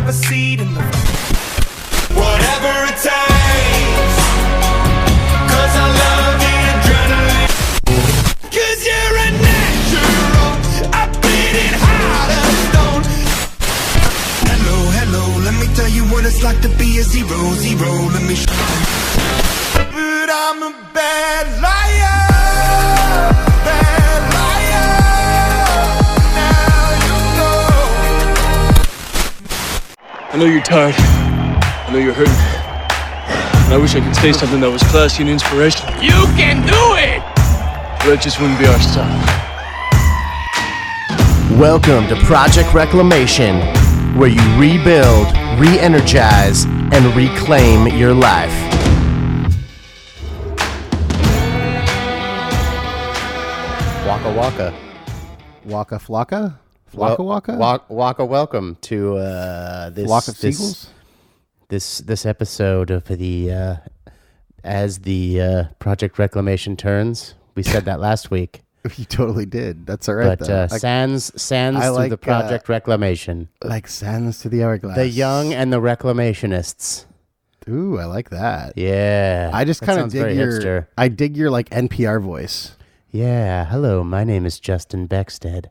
have a seat in the whatever it takes. Cause I love the adrenaline. Cause you're a natural. I beat it hard as stone. Hello, hello, let me tell you what it's like to be a zero. Let me show you. But I'm a bad liar. Bad liar. Now you know. I know you're tired. I know you're hurting. And I wish I could say something that was classy and inspirational. You can do it! But that just wouldn't be our style. Welcome to Project Reclamation, where you rebuild, re-energize, and reclaim your life. Waka waka. Waka flocka? Flocka waka? Waka welcome to Flock of seagulls? this episode of the as the Project Reclamation turns. We said that last week. You totally did. That's all right, But though. sands to the Project Reclamation. Like sands to the hourglass. The young and the reclamationists. Ooh, I like that. Yeah. I just that kind of sounds very hipster. I dig your like NPR voice. Yeah. Hello, my name is Justin Beckstead.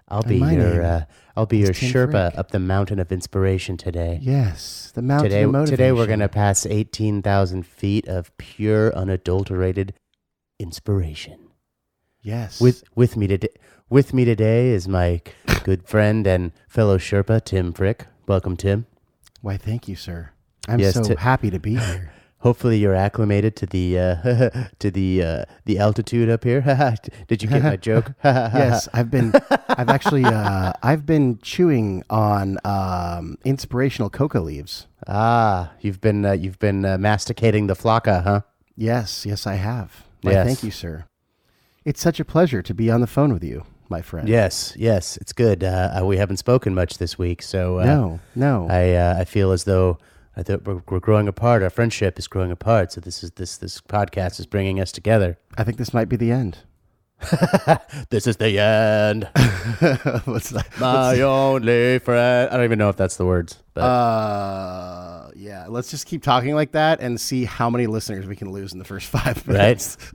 I'll be your Sherpa Frick. up the mountain of inspiration today. Yes, the mountain of motivation. Today we're going to pass 18,000 feet of pure, unadulterated inspiration. Yes. With me today is my good friend and fellow Sherpa, Tim Frick. Welcome, Tim. Why, thank you, sir. I'm Yes, so happy to be here. Hopefully you're acclimated to the the altitude up here. Did you get my joke? Yes, I've been chewing on inspirational coca leaves. Ah, you've been masticating the flocka, huh? Yes, I have. Why, Yes. thank you, sir. It's such a pleasure to be on the phone with you, my friend. Yes, it's good. We haven't spoken much this week, so no. I feel as though we're growing apart. Our friendship is growing apart. So this podcast is bringing us together. I think this might be the end. This is the end. What's that? My only friend. I don't even know if that's the words. But Yeah. Let's just keep talking like that and see how many listeners we can lose in the first 5 minutes. Right?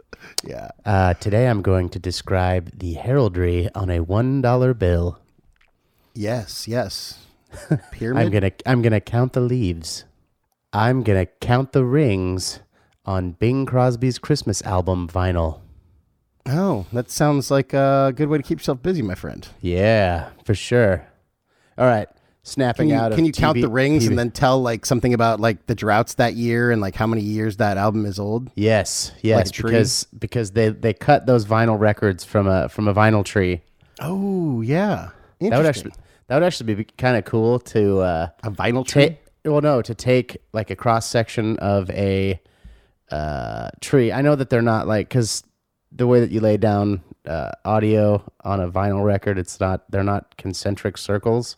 Yeah. Today I'm going to describe the heraldry on a $1 bill. Yes. Pyramid. I'm gonna count the leaves. I'm gonna count the rings on Bing Crosby's Christmas album vinyl. Oh, that sounds like a good way to keep yourself busy, my friend. Yeah, for sure. All right, snapping out of Can you TV, count the rings TV. and then tell like something about like the droughts that year and like how many years that album is old? Yes, Like a tree? because they cut those vinyl records from a vinyl tree. Oh, yeah. That would actually be kind of cool to a vinyl tree. to take like a cross section of a tree. I know that they're not like, because the way that you lay down audio on a vinyl record, they're not concentric circles.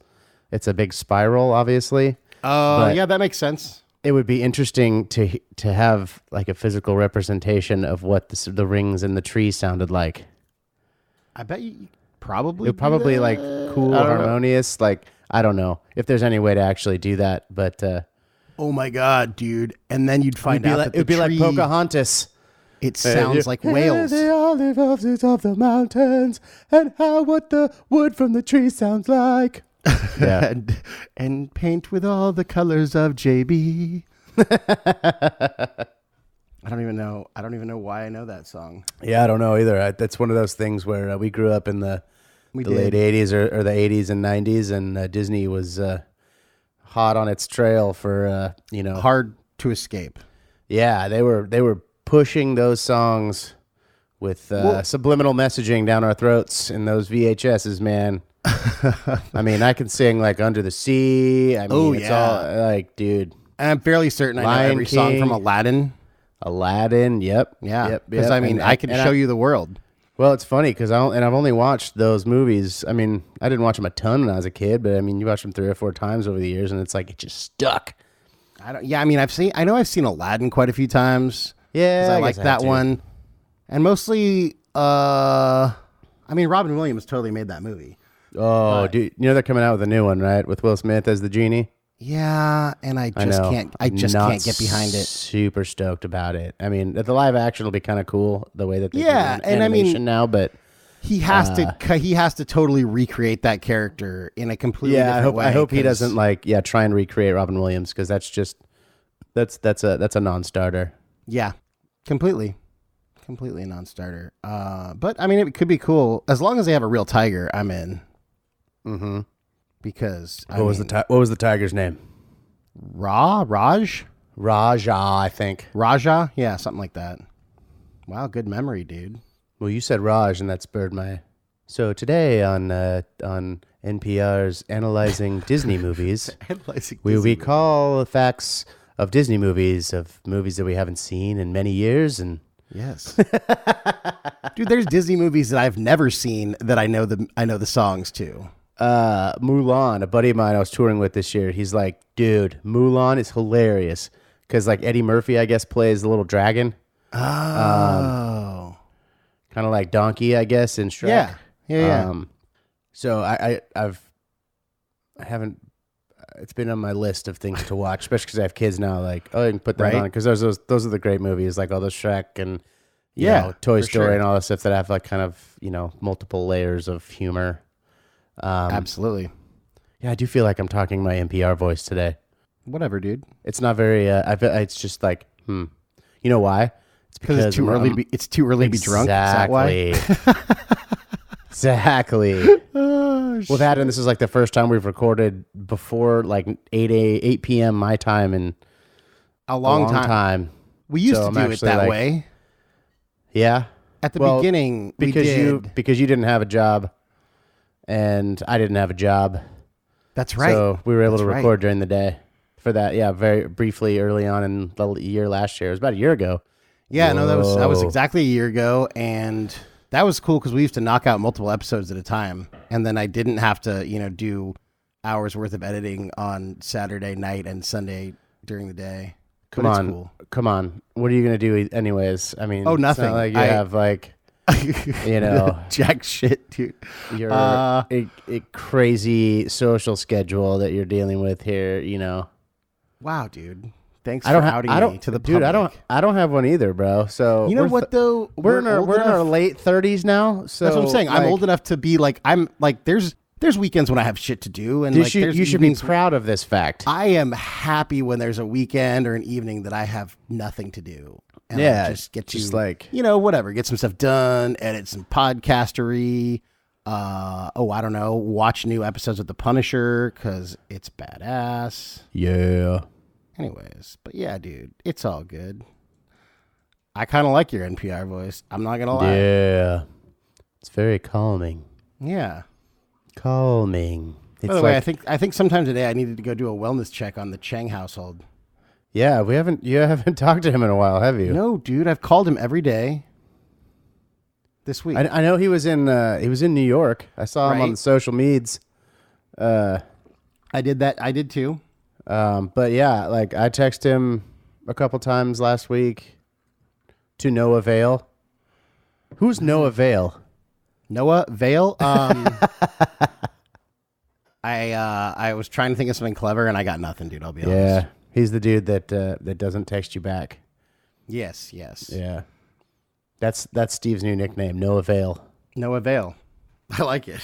It's a big spiral, obviously. Oh, yeah, that makes sense. It would be interesting to have like a physical representation of what the rings in the tree sounded like. I bet you probably. It would probably do like that. cool, I don't know. harmonious. Like, I don't know if there's any way to actually do that, but Oh my god, dude! And then you'd find out that it would be the like tree, Pocahontas. It sounds like whales. The olive of the mountains, and what the wood from the tree sounds like. Yeah. and paint with all the colors of JB. I don't even know why I know that song. Yeah, I don't know either. That's one of those things where we grew up in the late 80s or the 80s and 90s, and Disney was hot on its trail for Hard to escape. Yeah, they were pushing those songs with subliminal messaging down our throats in those VHSs, man. I mean, I can sing like Under the Sea. I mean, it's all like, dude. And I'm fairly certain I know Lion every song King. from Aladdin. Yep. Yeah, because I mean, I can show you the world. Well, it's funny because I've only watched those movies. I mean, I didn't watch them a ton when I was a kid, but I mean, you watch them 3 or 4 times over the years, and it's like it just stuck. I mean, I've seen Aladdin quite a few times. Yeah, 'cause I like guess that have to. one, and mostly, I mean, Robin Williams totally made that movie. Oh, dude, you know they're coming out with a new one, right? With Will Smith as the genie. Yeah, and I just know. can't. I just Not can't get behind it. Super stoked about it. I mean, the live action will be kind of cool the way that they Yeah, do and I mean, animation now, but He has to totally recreate that character in a completely different way. I hope he doesn't try and recreate Robin Williams, because that's a non-starter. Yeah, completely a non-starter. But I mean, it could be cool as long as they have a real tiger. I'm in. Mm-hmm. Because What was the tiger's name? Raj, Raja, I think. Raja, yeah, something like that. Wow, good memory, dude. Well, you said Raj, and that spurred my. So today on NPR's Analyzing Disney Movies, we recall facts of Disney movies, of movies that we haven't seen in many years, and yes, dude. There's Disney movies that I've never seen that I know the songs to. Mulan, a buddy of mine I was touring with this year, he's like, dude, Mulan is hilarious, because Eddie Murphy, I guess, plays the little dragon. Oh. Kind of like Donkey, I guess, in Shrek. Yeah. So I haven't. It's been on my list of things to watch, especially because I have kids now. I can put that on, because those are the great movies, like all the Shrek and Toy Story and all that stuff that have kind of multiple layers of humor. Absolutely. Yeah, I do feel like I'm talking my NPR voice today. Whatever, dude. It's not very. It's just You know why? It's because it's too early. It's too early to be drunk. Is that why? Exactly. Well, that, and this is the first time we've recorded before 8 p.m. my time in a long time. We used to do it that way. Yeah. At the beginning, because you didn't have a job, and I didn't have a job. That's right. So we were able to record during the day for that. Yeah, very briefly early on in the year last year. It was about a year ago. Yeah, no, that was exactly a year ago, and that was cool because we used to knock out multiple episodes at a time, and then I didn't have to, do hours worth of editing on Saturday night and Sunday during the day. Come on. What are you gonna do anyways? I mean, nothing. It's not like you have jack shit, dude. You're a crazy social schedule that you're dealing with here. Wow, dude. Thanks for outing me to the public. Dude, I don't have one either, bro. So you know what though? We're in our late 30s now. So that's what I'm saying. I'm old enough to be there's weekends when I have shit to do, and you should be proud of this fact. I am happy when there's a weekend or an evening that I have nothing to do. And I just get to whatever, get some stuff done, edit some podcastery. I don't know, watch new episodes of The Punisher because it's badass. Yeah. Anyways, but yeah, dude, it's all good. I kind of like your NPR voice. I'm not going to lie. Yeah. It's very calming. Yeah. Calming. By the way, I think sometime today I needed to go do a wellness check on the Chang household. Yeah, you haven't talked to him in a while, have you? No, dude, I've called him every day this week. I know he was in New York. I saw him on the social medias. I did that. I did too. But yeah, I texted him a couple times last week to no avail. Who's Noah Vale? Noah Vale? I was trying to think of something clever and I got nothing, dude. I'll be honest. Yeah, he's the dude that doesn't text you back. Yes. Yeah, that's Steve's new nickname, Noah Vale. Noah Vale. I like it.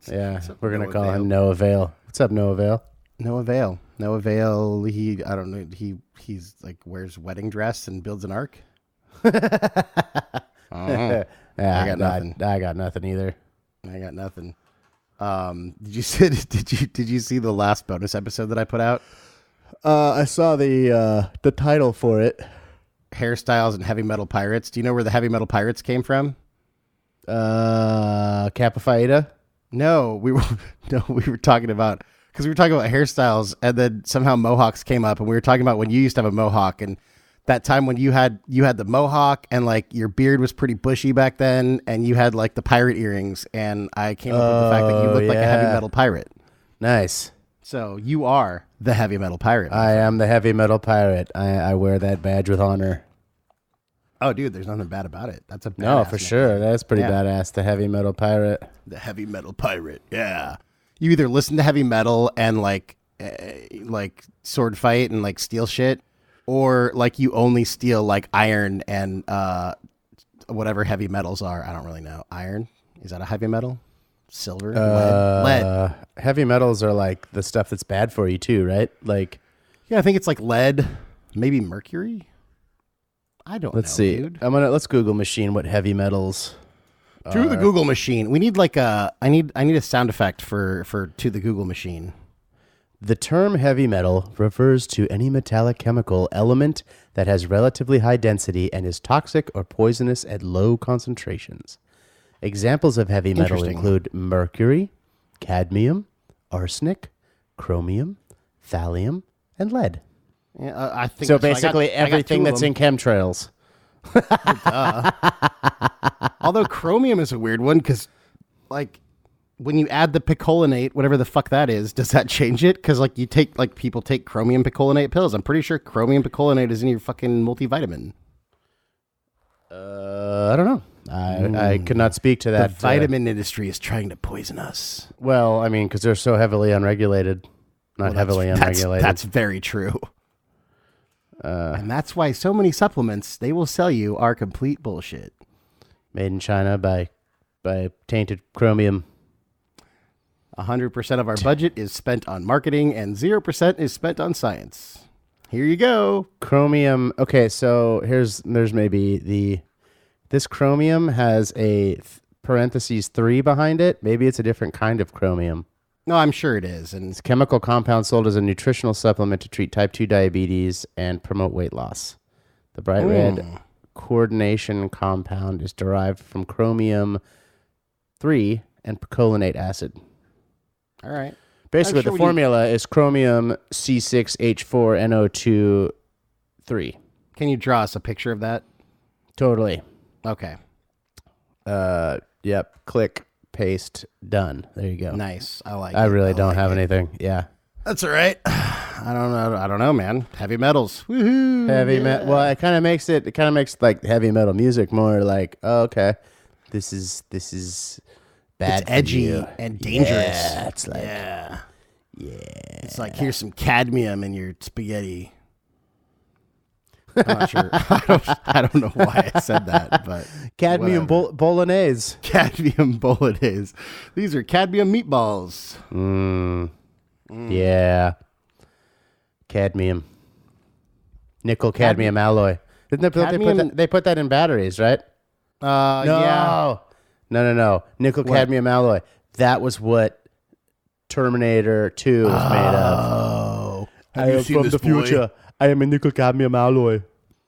We're gonna call him Noah Vale. What's up, Noah Vale? Noah Vale. I don't know. He's wears wedding dress and builds an ark. Yeah, I got nothing. I got nothing either. I got nothing. Did you see the last bonus episode that I put out? I saw the title for it. Hairstyles and Heavy Metal Pirates. Do you know where the Heavy Metal Pirates came from? Kappa Phi Eta? No, we were talking about, because we were talking about hairstyles, and then somehow mohawks came up, and we were talking about when you used to have a mohawk, and that time when you had the mohawk, and your beard was pretty bushy back then, and you had the pirate earrings, and I came up with the fact that you looked like a heavy metal pirate. Nice. So you are the heavy metal pirate. I am the heavy metal pirate. I wear that badge with honor. Oh, dude, there's nothing bad about it. That's a badass no, for sure. That's pretty badass. The heavy metal pirate. The heavy metal pirate. Yeah. You either listen to heavy metal and like sword fight and like steal shit, or like you only steal like iron and whatever heavy metals are. I don't really know. Iron, is that a heavy metal? Silver, lead. Heavy metals are like the stuff that's bad for you too, right? Like, Yeah, I think it's like lead, maybe mercury. I don't know. let's see. Dude. Let's Google machine what heavy metals. To the Google machine. We need like I need a sound effect for to the Google machine. The term heavy metal refers to any metallic chemical element that has relatively high density and is toxic or poisonous at low concentrations. Examples of heavy metal Interesting. include mercury, cadmium, arsenic, chromium, thallium, and lead. Yeah, I think So I got- basically I got everything two of that's them. in chemtrails. Although chromium is a weird one because, like, when you add the picolinate, whatever the fuck that is, does that change it? Because like you take like people take chromium picolinate pills. I'm pretty sure chromium picolinate is in your fucking multivitamin. I don't know. I could not speak to The that. vitamin industry is trying to poison us. Well, I mean, because they're so heavily unregulated. Not heavily unregulated. That's very true. And that's why so many supplements they will sell you are complete bullshit. Made in China by tainted chromium. 100% of our budget is spent on marketing and 0% is spent on science. Here you go. Chromium. Okay, so there's maybe this chromium has a parentheses 3 behind it. Maybe it's a different kind of chromium. No, I'm sure it is. And It's a chemical compound sold as a nutritional supplement to treat type 2 diabetes and promote weight loss. The bright red coordination compound is derived from chromium 3 and picolinate acid. all right. Basically, sure the we formula is chromium C6H4NO2 3. Can you draw us a picture of that? Totally. Okay. Yep. Click, paste, done. There you go. Nice. I like it. I really don't like have it. anything. Yeah. That's all right. I don't know, man. Heavy metals. Woohoo. Heavy metal. Well, it kind of makes like heavy metal music more like, oh, okay, this is bad. It's for edgy you. and dangerous. Yeah, it's like Yeah. It's like here's some cadmium in your spaghetti. I'm not sure. I don't know why I said that, but cadmium whatever. bolognese. Cadmium bolognese. These are cadmium meatballs. Yeah. Cadmium. Nickel cadmium alloy. Isn't that, Cadmium- they put that in batteries, right? Yeah. No. Nickel cadmium alloy. That was what Terminator 2 was made of. Oh. I am from the future. I am a nickel cadmium alloy.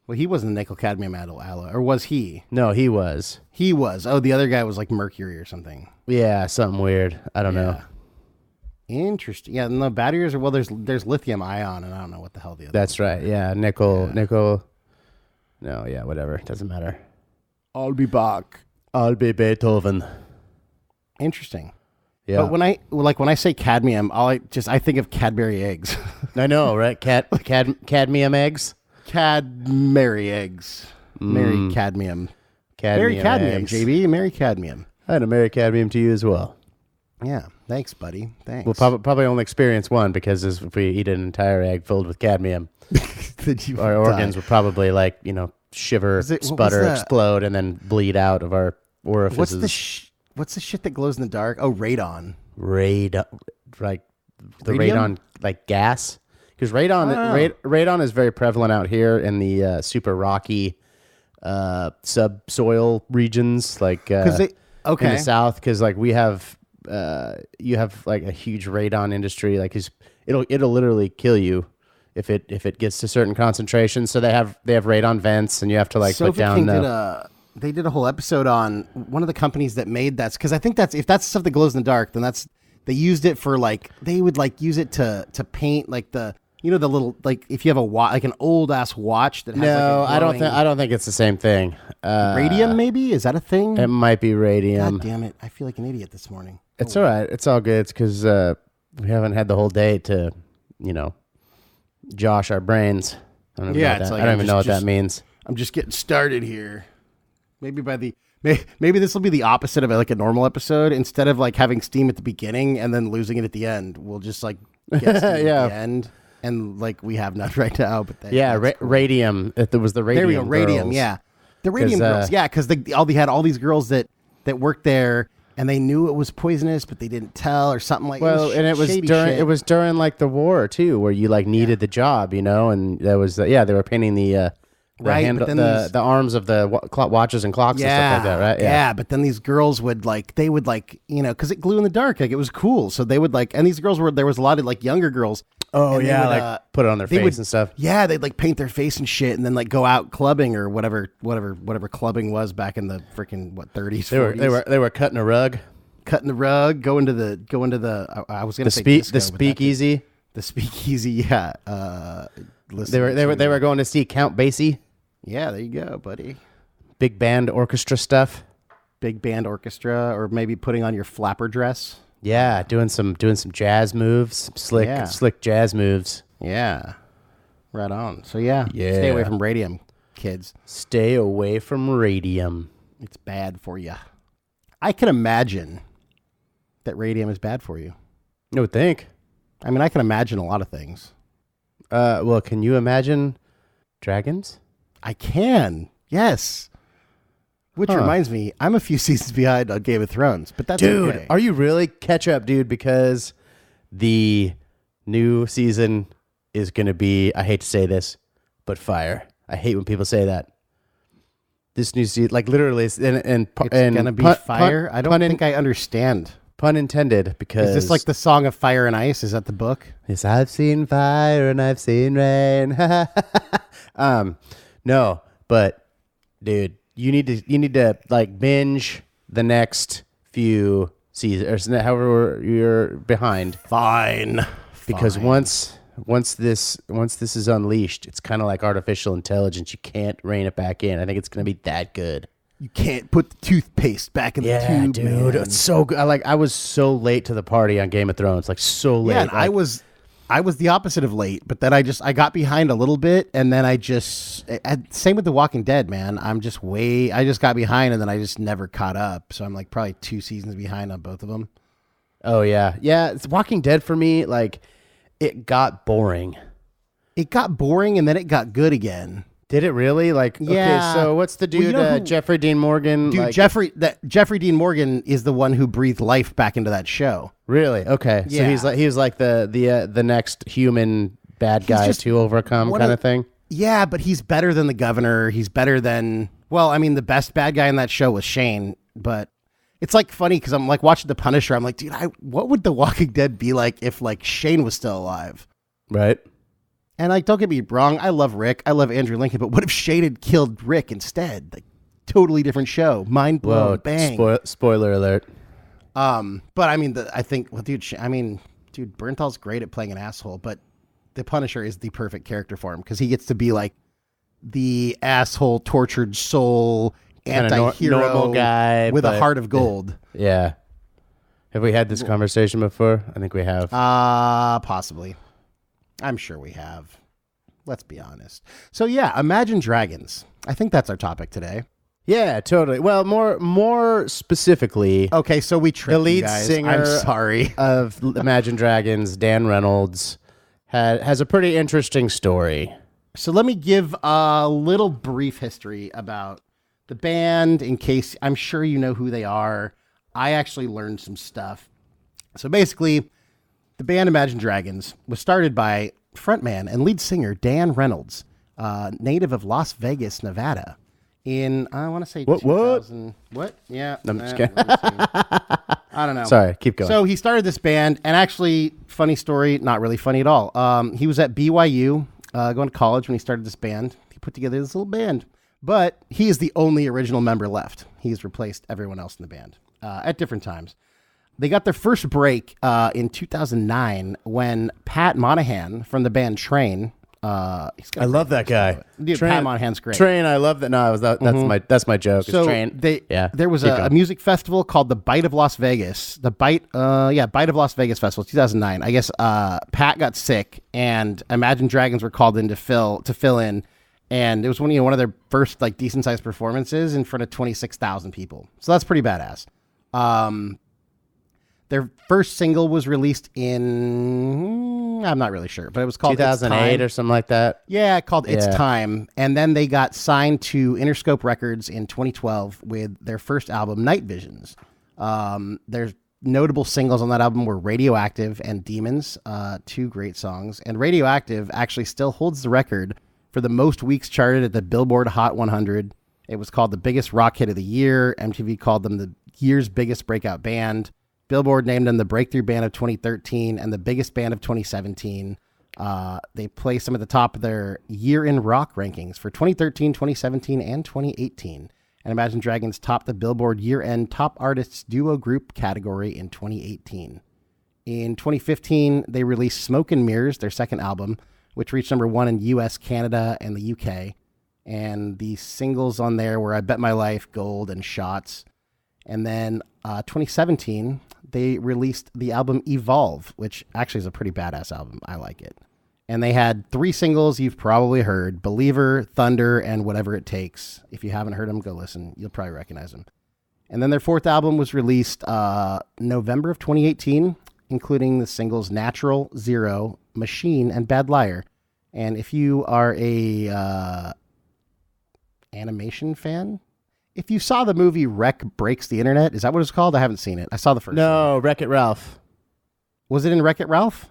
Well, he wasn't a nickel cadmium alloy, or was he? No, he was. He was. Oh, the other guy was like mercury or something. Yeah, something weird. I don't know. Interesting. Yeah, and the batteries are, well, there's lithium ion, and I don't know what the hell the other. That's right. Yeah, nickel. No, yeah, whatever. Doesn't matter. I'll be back. I'll be Beethoven. Interesting. Yeah. But when I say cadmium, I think of Cadbury eggs. I know, right? Cadmium eggs. Cadbury eggs. Mary cadmium. Mary cadmium, eggs. JB. Mary cadmium. I had a Mary cadmium to you as well. Yeah. Thanks, buddy. Thanks. We'll probably only experience one because if we eat an entire egg filled with cadmium, our organs would probably shiver, What was sputter, that? explode, and then bleed out of our orifices. What's the shit that glows in the dark? Oh, radon. Radon, like the Radium? radon, like gas. Because radon is very prevalent out here in the super rocky subsoil regions, like in the south. Because like we have, you have like a huge radon industry. Like it'll literally kill you if it gets to certain concentrations. So they have radon vents, and you have to like put down. They did a whole episode on one of the companies that made that, because I think if that's stuff that glows in the dark, then they used it for like, they would like use it to paint like the little, like if you have like an old ass watch that has No, like I don't think it's the same thing. Radium, maybe? Is that a thing? It might be radium. God damn it. I feel like an idiot this morning. It's all right. It's all good. It's because we haven't had the whole day to, josh our brains. I don't even know what that means. I'm just getting started here. Maybe maybe this will be the opposite of like a normal episode. Instead of like having steam at the beginning and then losing it at the end, we'll just like gets to Yeah. at the end. And like we have none right now, but Radium. There was the Radium. There we go, Radium. girls. Yeah, the Radium 'Cause, girls. Yeah, because they had all these girls that worked there, and they knew it was poisonous, but they didn't tell or something like. Well, and it was during like the war too, where you like needed the job, and there was they were painting the arms of the watches and clocks and stuff like that, right? Yeah, but then these girls would because it glue in the dark, like it was cool. So they would and these girls there was a lot of like younger girls. Oh and yeah, would, like put it on their face and stuff. Yeah, they'd like paint their face and shit, and then like go out clubbing or whatever clubbing was back in the freaking 30s. 40s. They were cutting a rug, cutting the rug, go into the. I was gonna say the speakeasy. The speakeasy, yeah. They were going to see Count Basie. Yeah, there you go, buddy. Big band orchestra stuff. Big band orchestra, or maybe putting on your flapper dress. Yeah, doing some jazz moves, slick jazz moves. Yeah, right on. So yeah, stay away from radium, kids. Stay away from radium. It's bad for you. I can imagine that radium is bad for you. I would think. I mean, I can imagine a lot of things. Well, can you imagine dragons? I can. Yes. Which reminds me, I'm a few seasons behind on Game of Thrones, but that's dude, okay. Are you really? Catch up, dude, because the new season is going to be, I hate to say this, but fire. I hate when people say that. This new season, like literally, it's going to be fire? I don't think I understand. Pun intended, because... Is this like the Song of Fire and Ice? Is that the book? Yes, I've seen fire and I've seen rain. No, but dude, you need to like binge the next few seasons, or however you're behind. Fine. Because once this is unleashed, it's kind of like artificial intelligence. You can't rein it back in. I think it's going to be that good. You can't put the toothpaste back in the tube, dude. man. It's so good. I was so late to the party on Game of Thrones, like so late. Yeah, and I was the opposite of late, but then I got behind a little bit, and then same with The Walking Dead, man. I just got behind, and then I just never caught up. So I'm like probably 2 seasons behind on both of them. Oh yeah, it's Walking Dead for me. Like it got boring. It got boring, and then it got good again. Did it really? Like, yeah. Okay, so what's the dude, Jeffrey Dean Morgan? Dude, Jeffrey Dean Morgan is the one who breathed life back into that show. Really? Okay. Yeah. So he's like the next human bad guy to overcome kind of thing? Yeah, but he's better than the governor. He's better than, well, I mean, the best bad guy in that show was Shane, but it's like funny because I'm like watching The Punisher. I'm like, dude, what would The Walking Dead be like if like Shane was still alive? Right. And like, don't get me wrong, I love Rick, I love Andrew Lincoln, but what if Shane had killed Rick instead? Like, totally different show, mind blown, bang. Spoiler alert. But I mean, dude, Bernthal's great at playing an asshole, but the Punisher is the perfect character for him because he gets to be like the asshole, tortured soul, anti-hero normal guy with a heart of gold. Yeah. Have we had this conversation before? I think we have. Possibly. I'm sure we have. Let's be honest. So yeah, Imagine Dragons. I think that's our topic today. Yeah, totally. Well, more specifically. Okay, so we tricked the lead you guys. singer I'm sorry. of Imagine Dragons, Dan Reynolds, has a pretty interesting story. So let me give a little brief history about the band in case I'm sure you know who they are. I actually learned some stuff. So basically, the band Imagine Dragons was started by frontman and lead singer Dan Reynolds, native of Las Vegas, Nevada, in, I want to say 2000. What? Yeah. I'm just kidding. I don't know. Sorry, keep going. So he started this band, and actually, funny story, not really funny at all. He was at BYU going to college when he started this band. He put together this little band, but he is the only original member left. He's replaced everyone else in the band at different times. They got their first break in 2009 when Pat Monahan from the band Train. I love that guy. Dude, Train, Pat Monahan's great. Train, I love that. No, that's my joke. So Train. There was a music festival called the Bite of Las Vegas. The Bite of Las Vegas Festival, 2009. I guess Pat got sick, and Imagine Dragons were called in to fill in, and it was one of their first like decent sized performances in front of 26,000 people. So that's pretty badass. Their first single was released in I'm not really sure, but it was called 2008 or something like that. Yeah, called It's Yeah. Time. And then they got signed to Interscope Records in 2012 with their first album, Night Visions. There's notable singles on that album were Radioactive and Demons, two great songs. And Radioactive actually still holds the record for the most weeks charted at the Billboard Hot 100. It was called the biggest rock hit of the year. MTV called them the year's biggest breakout band. Billboard named them the breakthrough band of 2013 and the biggest band of 2017. They placed them at the top of their year in rock rankings for 2013, 2017, and 2018. And Imagine Dragons topped the Billboard year-end top artists duo group category in 2018. In 2015, they released Smoke and Mirrors, their second album, which reached number 1 in US, Canada, and the UK. And the singles on there were I Bet My Life, Gold, and Shots. And then 2017, they released the album Evolve, which actually is a pretty badass album. I like it. And they had 3 singles you've probably heard: Believer, Thunder, and Whatever It Takes. If you haven't heard them, go listen. You'll probably recognize them. And then their fourth album was released November of 2018, including the singles Natural, Zero, Machine, and Bad Liar. And if you are a animation fan, if you saw the movie Wreck Breaks the Internet, is that what it's called? I haven't seen it. I saw the first one. No, Wreck-It Ralph. Was it in Wreck-It Ralph?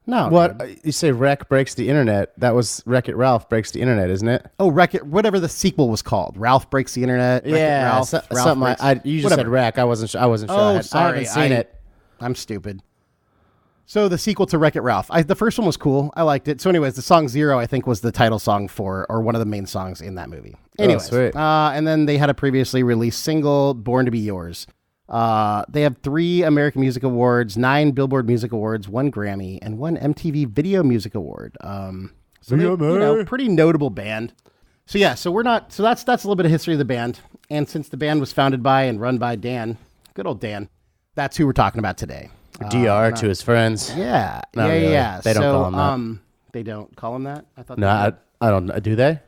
No. What? dude. You say Wreck Breaks the Internet. That was Wreck-It Ralph Breaks the Internet, isn't it? Oh, Wreck-It, whatever the sequel was called. Ralph Breaks the Internet. Wreck-It Ralph. something Breaks- you just whatever. said Wreck. I wasn't sure. Oh, I sorry. haven't seen it. I'm stupid. So the sequel to Wreck-It Ralph. The first one was cool. I liked it. So anyways, the song Zero, I think, was the title song for, or one of the main songs in that movie. Anyways, sweet. And then they had a previously released single, Born to Be Yours. They have 3 American Music Awards, 9 Billboard Music Awards, 1 Grammy, and 1 MTV Video Music Award. So they, pretty notable band. So yeah, so that's a little bit of history of the band. And since the band was founded by and run by Dan, good old Dan, that's who we're talking about today. DR to his friends. Yeah, Not really. yeah. They don't So, call him that. They don't call him that? I thought. No, they did. I don't. Do they?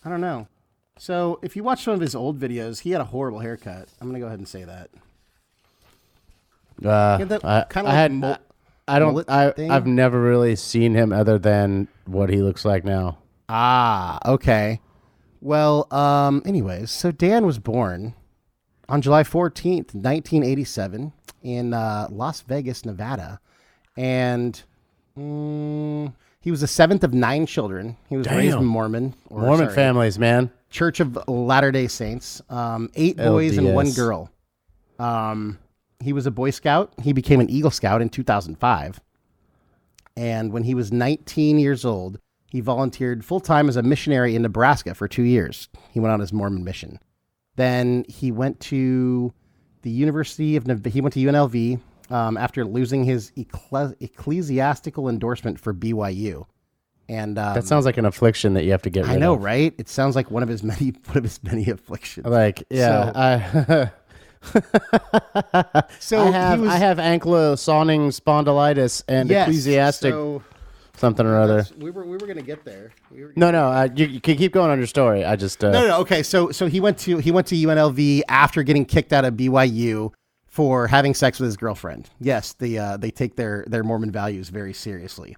I don't know. So if you watch some of his old videos, he had a horrible haircut. I'm gonna go ahead and say that. I've never really seen him other than what he looks like now. Ah, okay. Well, anyways, so Dan was born on July 14th, 1987 in Las Vegas, Nevada. And he was the 7th of 9 children. He was raised Mormon. Mormon families, man. Church of Latter-day Saints. 8 boys and 1 girl. He was a Boy Scout. He became an Eagle Scout in 2005. And when he was 19 years old, he volunteered full-time as a missionary in Nebraska for 2 years. He went on his Mormon mission. Then he went to the University of he went to UNLV after losing his ecclesiastical endorsement for BYU. And That sounds like an affliction that you have to get rid of. I know, right? It sounds like one of his many afflictions. Like, yeah, So I have ankylosing spondylitis and ecclesiastic something or other. We were going to get there. No, you can keep going on your story. I just No. Okay, so he went to UNLV after getting kicked out of BYU for having sex with his girlfriend. Yes, they take their Mormon values very seriously,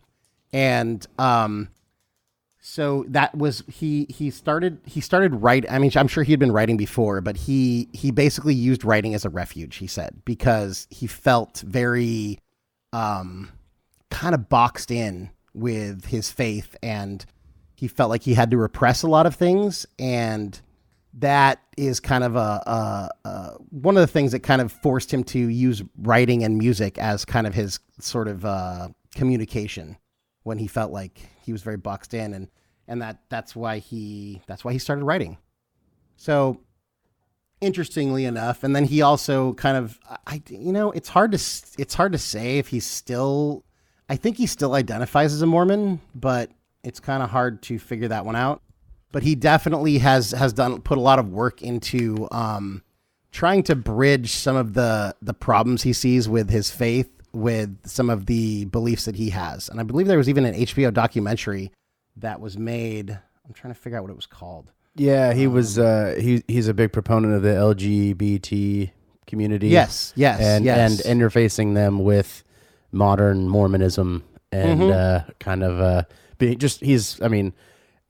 and so that was he started writing. I mean, I'm sure he had been writing before, but he basically used writing as a refuge. He said, because he felt very kind of boxed in with his faith, and he felt like he had to repress a lot of things, and that is kind of one of the things that kind of forced him to use writing and music as kind of his sort of communication when he felt like he was very boxed in, and that's why he started writing. So interestingly enough, and then he also kind of it's hard to say if he's still. I think he still identifies as a Mormon, but it's kind of hard to figure that one out. But he definitely has put a lot of work into trying to bridge some of the problems he sees with his faith with some of the beliefs that he has. And I believe there was even an HBO documentary that was made. I'm trying to figure out what it was called. Yeah, he was. He's a big proponent of the LGBT community. Yes, and interfacing them with modern Mormonism and kind of being just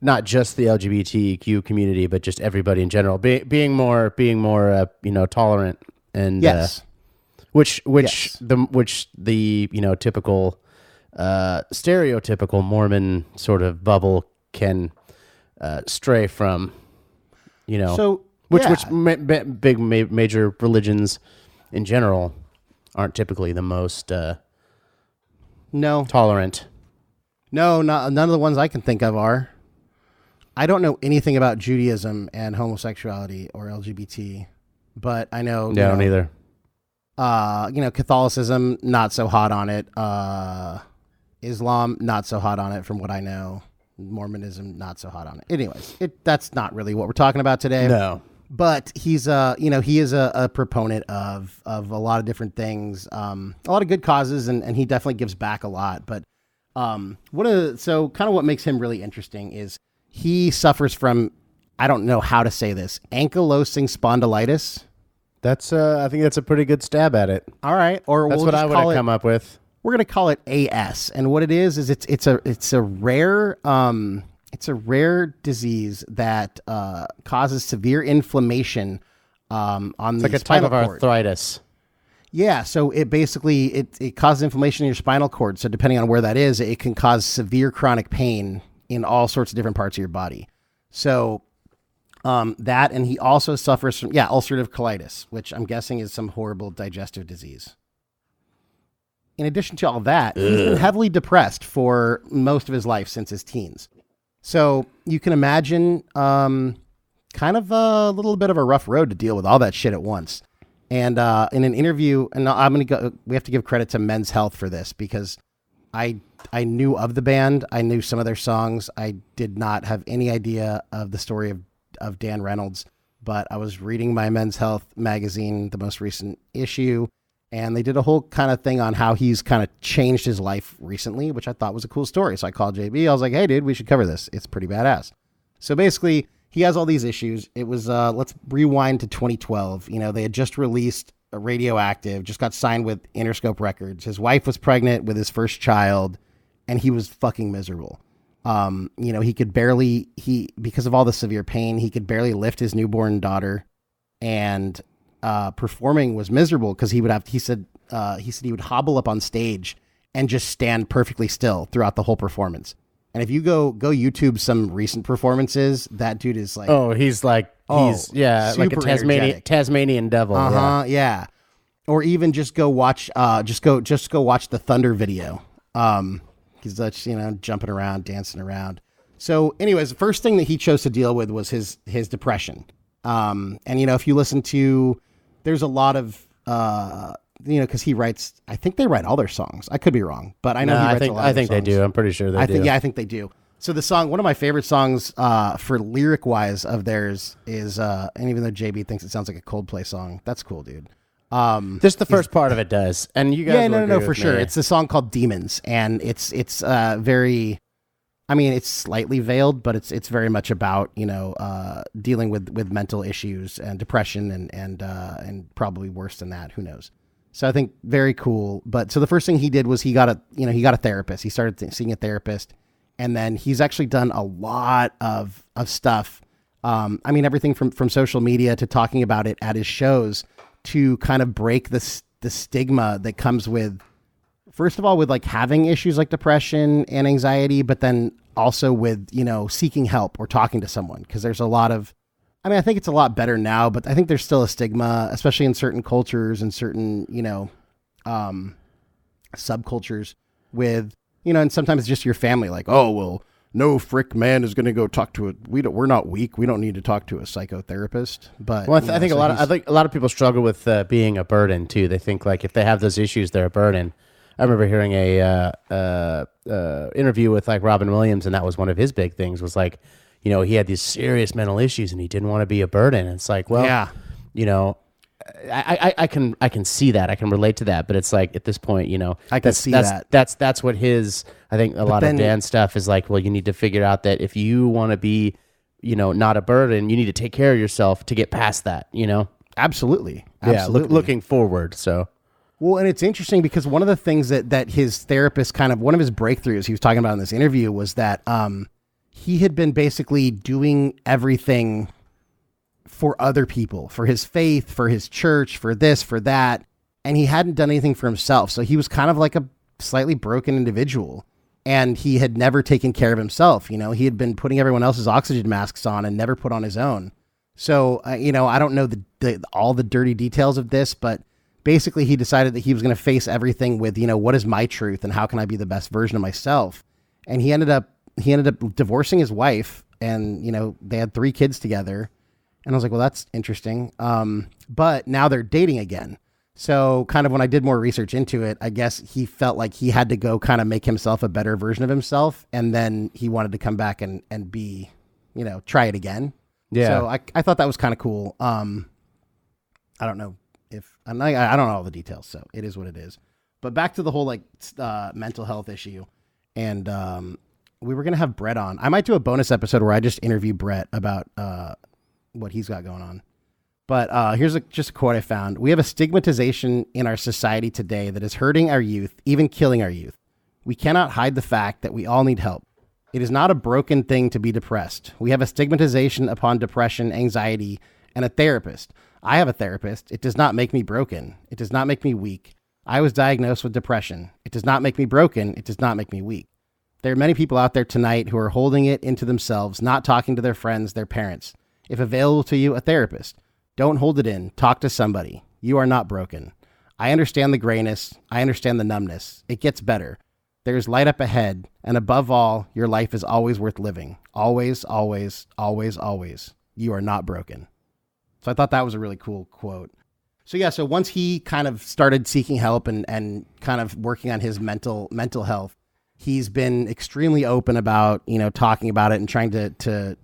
not just the LGBTQ community, but just everybody in general, being more tolerant and Yes. which the typical stereotypical Mormon sort of bubble can stray from, So which yeah. major religions in general aren't typically the most No, tolerant. none of the ones I can think of are. I don't know anything about Judaism and homosexuality or LGBT, but I know. Yeah, I don't either. Catholicism, not so hot on it. Islam, not so hot on it from what I know. Mormonism, not so hot on it. Anyways, that's not really what we're talking about today. No. But he's he is a proponent of a lot of different things, a lot of good causes, and he definitely gives back a lot. But what makes him really interesting is he suffers from, I don't know how to say this, ankylosing spondylitis. That's I think that's a pretty good stab at it. All right, or That's what I would have come up with. We're gonna call it AS, and what it is it's a rare disease that causes severe inflammation on the Like a type spinal of cord. arthritis. Yeah, so it basically it causes inflammation in your spinal cord. So depending on where that is, it can cause severe chronic pain in all sorts of different parts of your body. So that, and he also suffers from ulcerative colitis, which I'm guessing is some horrible digestive disease. In addition to all that, he's been heavily depressed for most of his life since his teens. So you can imagine kind of a little bit of a rough road to deal with all that shit at once. And in an interview, and we have to give credit to Men's Health for this, because I knew of the band. I knew some of their songs. I did not have any idea of the story of Dan Reynolds, but I was reading my Men's Health magazine, the most recent issue, and they did a whole kind of thing on how he's kind of changed his life recently, which I thought was a cool story. So I called JB. I was like, hey, dude, we should cover this. It's pretty badass. So basically, he has all these issues. It was, let's rewind to 2012. They had just released Radioactive, just got signed with Interscope Records. His wife was pregnant with his first child, and he was fucking miserable. He could barely, because of all the severe pain, he could barely lift his newborn daughter, and performing was miserable because he said he would hobble up on stage and just stand perfectly still throughout the whole performance. And if you go YouTube some recent performances, that dude is like, he's like a Tasmanian devil. Yeah. Or even just go watch the Thunder video. He's just, jumping around, dancing around. So anyways, the first thing that he chose to deal with was his depression. And if you listen to, there's a lot of, because he writes, I think they write all their songs. I could be wrong, but I know he writes a lot of their songs. They do. I'm pretty sure they do. I think they do. So the song, one of my favorite songs for lyric wise of theirs is, and even though JB thinks it sounds like a Coldplay song, that's cool, dude. Just the first part of it does, and you guys. No, for sure. It's a song called "Demons," and it's very. I mean, it's slightly veiled, but it's very much about dealing with mental issues and depression and probably worse than that. Who knows? So I think very cool. But so the first thing he did was he got a therapist. He started seeing a therapist, and then he's actually done a lot of stuff. I mean, everything from social media to talking about it at his shows to kind of break the stigma that comes with, first of all, with like having issues like depression and anxiety, but then also with, seeking help or talking to someone. Cause there's a lot of, I think it's a lot better now, but I think there's still a stigma, especially in certain cultures and certain, subcultures with, and sometimes it's just your family, like, oh, well, no frick man is going to go talk to we're not weak. We don't need to talk to a psychotherapist. But I think a lot of people struggle with being a burden too. They think like if they have those issues, they're a burden. I remember hearing a interview with like Robin Williams, and that was one of his big things was like, he had these serious mental issues and he didn't want to be a burden. And it's like, well, yeah. I can see that. I can relate to that. But it's like at this point, I can see that. That's what I think a lot of Dan's stuff is like, well, you need to figure out that if you want to be, not a burden, you need to take care of yourself to get past that, Absolutely. Yeah. Looking forward. So. Well, and it's interesting because one of the things that his therapist one of his breakthroughs he was talking about in this interview was that he had been basically doing everything for other people, for his faith, for his church, for this, for that. And he hadn't done anything for himself. So he was kind of like a slightly broken individual. And he had never taken care of himself. You know, he had been putting everyone else's oxygen masks on and never put on his own. So, you know, I don't know all the dirty details of this, but basically he decided that he was going to face everything with, you know, what is my truth and how can I be the best version of myself? And he ended up divorcing his wife, and, you know, they had 3 kids together. And I was like, well, that's interesting. But now they're dating again. So kind of when I did more research into it, I guess he felt like he had to go kind of make himself a better version of himself. And then he wanted to come back and be, you know, try it again. Yeah. So I thought that was kind of cool. I don't know I don't know all the details, so it is what it is. But back to the whole mental health issue. And we were going to have Brett on. I might do a bonus episode where I just interview Brett about what he's got going on. But here's just a quote I found. We have a stigmatization in our society today that is hurting our youth, even killing our youth. We cannot hide the fact that we all need help. It is not a broken thing to be depressed. We have a stigmatization upon depression, anxiety, and a therapist. I have a therapist. It does not make me broken. It does not make me weak. I was diagnosed with depression. It does not make me broken. It does not make me weak. There are many people out there tonight who are holding it into themselves, not talking to their friends, their parents. If available to you, a therapist. Don't hold it in. Talk to somebody. You are not broken. I understand the grayness. I understand the numbness. It gets better. There's light up ahead. And above all, your life is always worth living. Always, always, always, always. You are not broken. So I thought that was a really cool quote. So yeah, so once he kind of started seeking help and kind of working on his mental health, he's been extremely open about, you know, talking about it and trying to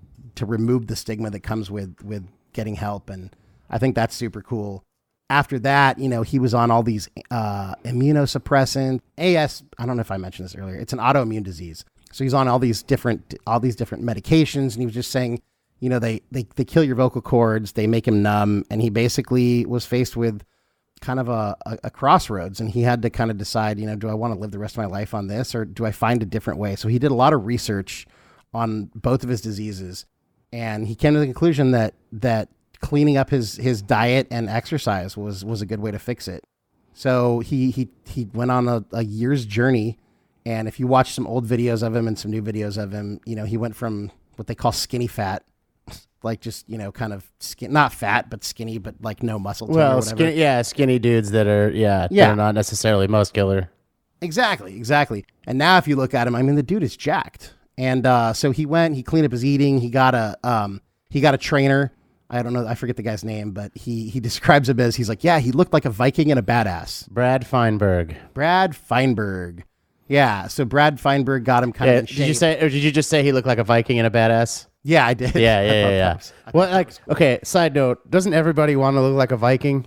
remove the stigma that comes with getting help. And I think that's super cool. After that, you know, he was on all these immunosuppressant AS. I don't know if I mentioned this earlier. It's an autoimmune disease. So he's on all these different medications, and he was just saying, you know, they kill your vocal cords, they make him numb, and he basically was faced with kind of a crossroads, and he had to kind of decide, you know, do I want to live the rest of my life on this, or do I find a different way? So he did a lot of research on both of his diseases, and he came to the conclusion that cleaning up his diet and exercise was a good way to fix it. So he went on a year's journey, and if you watch some old videos of him and some new videos of him, you know, he went from what they call skinny fat, like just, you know, kind of not fat, but skinny, but like no muscle tone or whatever. Skinny dudes that are, they're not necessarily muscular. Exactly. And now if you look at him, I mean, the dude is jacked. And so he cleaned up his eating. He got a trainer. I don't know. I forget the guy's name, but he describes him as, he's like, yeah, he looked like a Viking and a badass. Brad Feinberg. Yeah. So Brad Feinberg got him kind of in shape. Did you just say he looked like a Viking and a badass? Yeah, I did. Yeah. Well, like, okay, side note, doesn't everybody want to look like a Viking?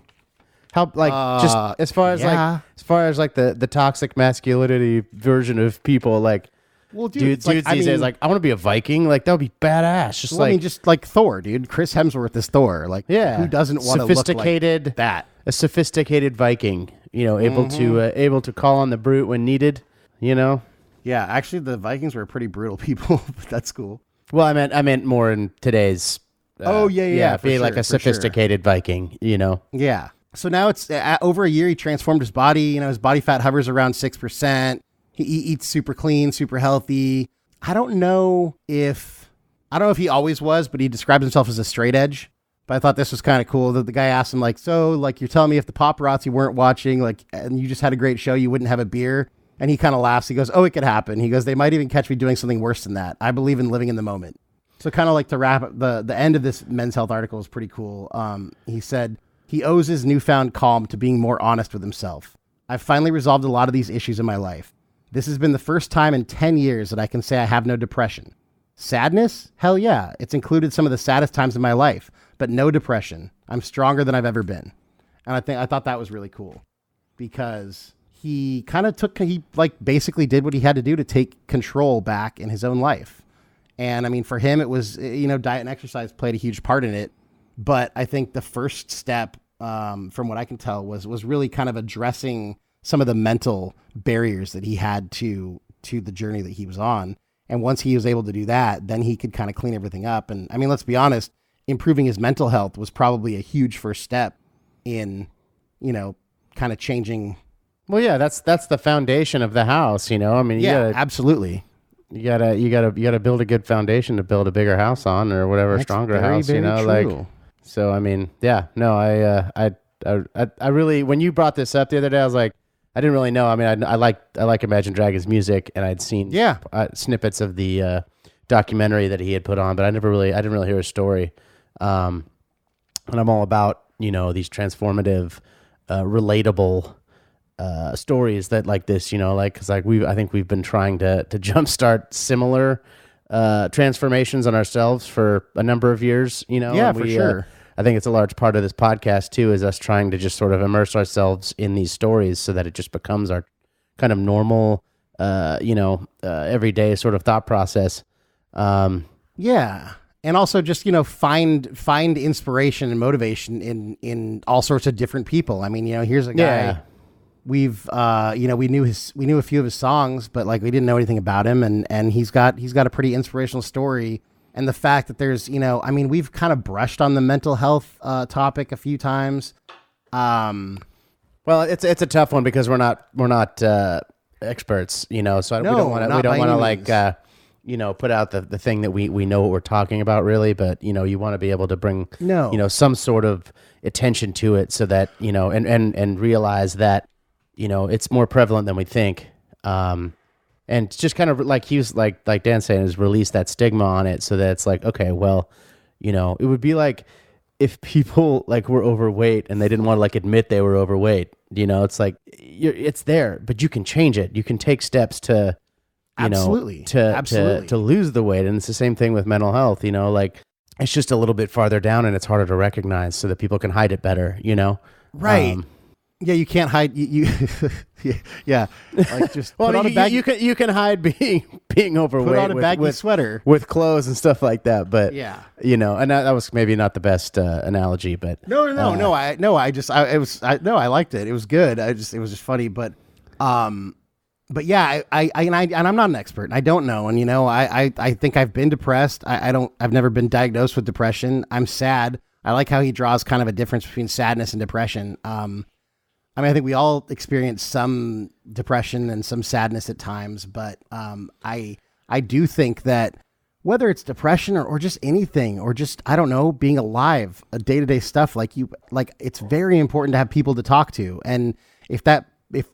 How, like, just as far as the toxic masculinity version of people, like, well, dude, dudes these days, like, I want to be a Viking. Like, that would be badass. Just like Thor, dude. Chris Hemsworth is Thor. Like, who doesn't want to look like that? A sophisticated Viking, you know, able to call on the brute when needed, you know? Yeah, actually, the Vikings were pretty brutal people, but that's cool. Well, I meant more in today's. Being like a sophisticated Viking, you know. Yeah. So now it's over a year. He transformed his body. You know, his body fat hovers around 6%. He eats super clean, super healthy. I don't know if he always was, but he describes himself as a straight edge. But I thought this was kind of cool that the guy asked him, like, so, like, you're telling me if the paparazzi weren't watching, like, and you just had a great show, you wouldn't have a beer? And he kind of laughs. He goes, oh, it could happen. He goes, they might even catch me doing something worse than that. I believe in living in the moment. So kind of like to wrap up, the end of this Men's Health article is pretty cool. He said he owes his newfound calm to being more honest with himself. I've finally resolved a lot of these issues in my life. This has been the first time in 10 years that I can say I have no depression. Sadness? Hell yeah. It's included some of the saddest times in my life, but no depression. I'm stronger than I've ever been. And I thought that was really cool because he basically did what he had to do to take control back in his own life. And I mean, for him, it was, you know, diet and exercise played a huge part in it. But I think the first step from what I can tell, was really kind of addressing some of the mental barriers that he had to the journey that he was on. And once he was able to do that, then he could kind of clean everything up. And I mean, let's be honest, improving his mental health was probably a huge first step in, kind of changing. Well, yeah, that's the foundation of the house, I mean, Absolutely. You gotta build a good foundation to build a bigger house on, or whatever, That's stronger very, house, very like, true. so, I mean, yeah, no, I really, when you brought this up the other day, I was like, I didn't really know. I mean, I like Imagine Dragons music, and I'd seen snippets of the documentary that he had put on, but I didn't really hear his story. And I'm all about, these transformative, relatable stories that like this, because like I think we've been trying to jumpstart similar transformations on ourselves for a number of years, Yeah, for sure. I think it's a large part of this podcast too, is us trying to just sort of immerse ourselves in these stories so that it just becomes our kind of normal, everyday sort of thought process. Yeah. And also just, find inspiration and motivation in all sorts of different people. I mean, here's a guy. Yeah. We've we knew a few of his songs, but like we didn't know anything about him, and he's got a pretty inspirational story. And the fact that there's, I mean, we've kind of brushed on the mental health topic a few times. Well, it's a tough one because we're not experts, so we don't want to like put out the thing that we know what we're talking about really, but you want to be able to bring some sort of attention to it so that and realize that it's more prevalent than we think. And just kind of like he was like Dan saying, is release that stigma on it so that it's like, okay, well, it would be like if people like were overweight and they didn't want to like admit they were overweight, it's like it's there, but you can change it. You can take steps to, Absolutely. To lose the weight. And it's the same thing with mental health, like it's just a little bit farther down and it's harder to recognize so that people can hide it better, Right. Yeah, you can't hide you yeah. Like just well, put on a baggy, you can hide being overweight. put on a baggy sweater with clothes and stuff like that. But yeah, and that was maybe not the best analogy, but no, I liked it. It was good. It was just funny, but yeah, I'm not an expert. And I don't know, and I think I've been depressed. I've never been diagnosed with depression. I'm sad. I like how he draws kind of a difference between sadness and depression. I mean, I think we all experience some depression and some sadness at times, but I do think that whether it's depression or just anything, or just, I don't know, being alive, day-to-day stuff, like it's very important to have people to talk to. And if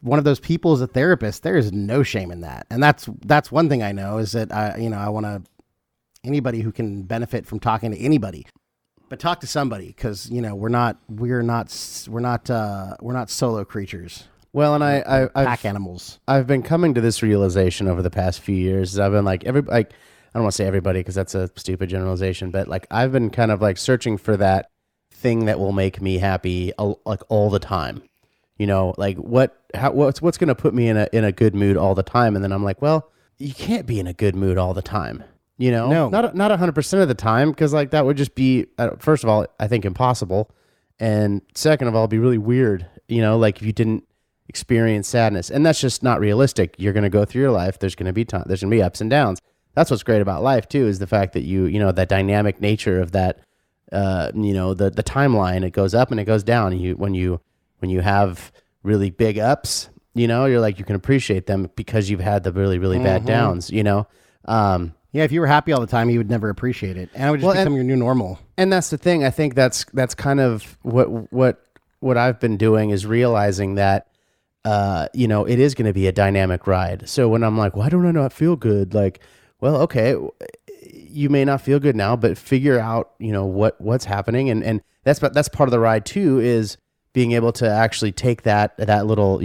one of those people is a therapist, there is no shame in that. And that's one thing I know is that I want anybody who can benefit from talking to anybody. But talk to somebody, because we're not solo creatures. Well, and I've pack animals. I've been coming to this realization over the past few years. I've been like I don't want to say everybody because that's a stupid generalization, but like I've been kind of like searching for that thing that will make me happy like all the time. Like what's going to put me in a good mood all the time, and then I'm like, well, you can't be in a good mood all the time. No. Not 100% of the time, because like that would just be first of all, I think impossible, and second of all, it'd be really weird. Like if you didn't experience sadness, and that's just not realistic. You're going to go through your life. There's going to be there's going to be ups and downs. That's what's great about life too, is the fact that that dynamic nature of that. The timeline. It goes up and it goes down. When you have really big ups, you're like you can appreciate them because you've had the really really bad downs. Yeah, if you were happy all the time, you would never appreciate it, and it would just become your new normal. And that's the thing. I think that's kind of what I've been doing, is realizing that it is going to be a dynamic ride. So when I'm like, why don't I not feel good? Like, well, okay, you may not feel good now, but figure out what's happening, and that's part of the ride too, is being able to actually take that little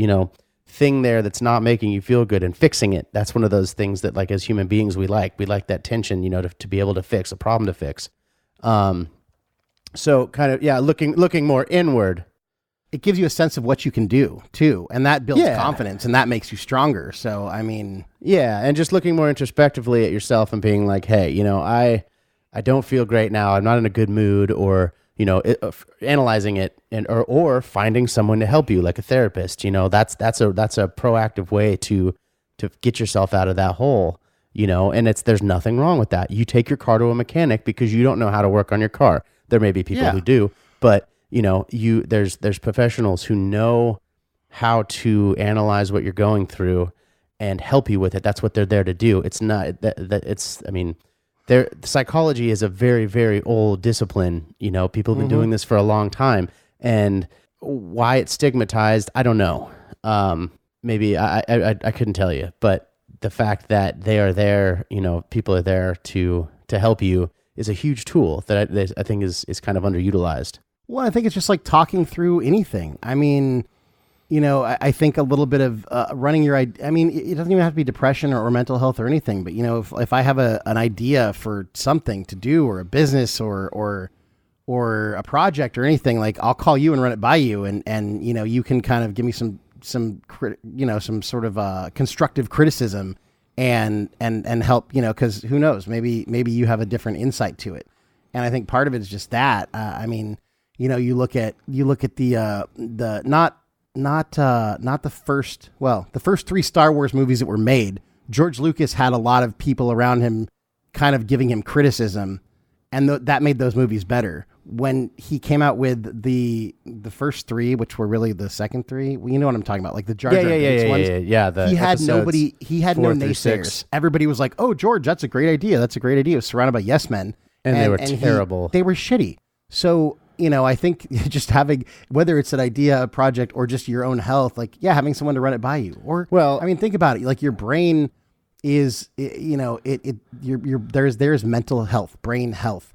thing there that's not making you feel good and fixing it. That's one of those things that, like, as human beings, we like that tension, to be able to fix a problem to fix. So kind of, looking more inward. It gives you a sense of what you can do too. And that builds confidence, and that makes you stronger. So, I mean, yeah. And just looking more introspectively at yourself and being like, hey, I don't feel great now. I'm not in a good mood, or, analyzing it or finding someone to help you, like a therapist. That's a proactive way to get yourself out of that hole. And there's nothing wrong with that. You take your car to a mechanic because you don't know how to work on your car. There may be people who do, but there's professionals who know how to analyze what you're going through and help you with it. That's what they're there to do. It's not psychology is a very, very old discipline. People have been doing this for a long time, and why it's stigmatized, I don't know. Maybe I couldn't tell you, but the fact that they are there, people are there to help you, is a huge tool that I think is kind of underutilized. Well, I think it's just like talking through anything. I mean, I think a little bit of running your, it doesn't even have to be depression or mental health or anything, but if I have an idea for something to do, or a business or a project or anything, like, I'll call you and run it by you, and you can kind of give me some sort of constructive criticism and help, because who knows, maybe you have a different insight to it. And I think part of it is just that. You look at the first 3 Star Wars movies that were made. George Lucas had a lot of people around him kind of giving him criticism, and that made those movies better. When he came out with the first 3, which were really the second 3, well, you know what I'm talking about, like the Jar Jar Binks ones. He had nobody. He had no naysayers. 6. Everybody was like, "Oh, George, that's a great idea. That's a great idea." He was surrounded by yes men, and they were terrible. They were shitty. So I think just having, whether it's an idea, a project, or just your own health, like, having someone to run it by you, or think about it. Like, your brain is, there's mental health, brain health.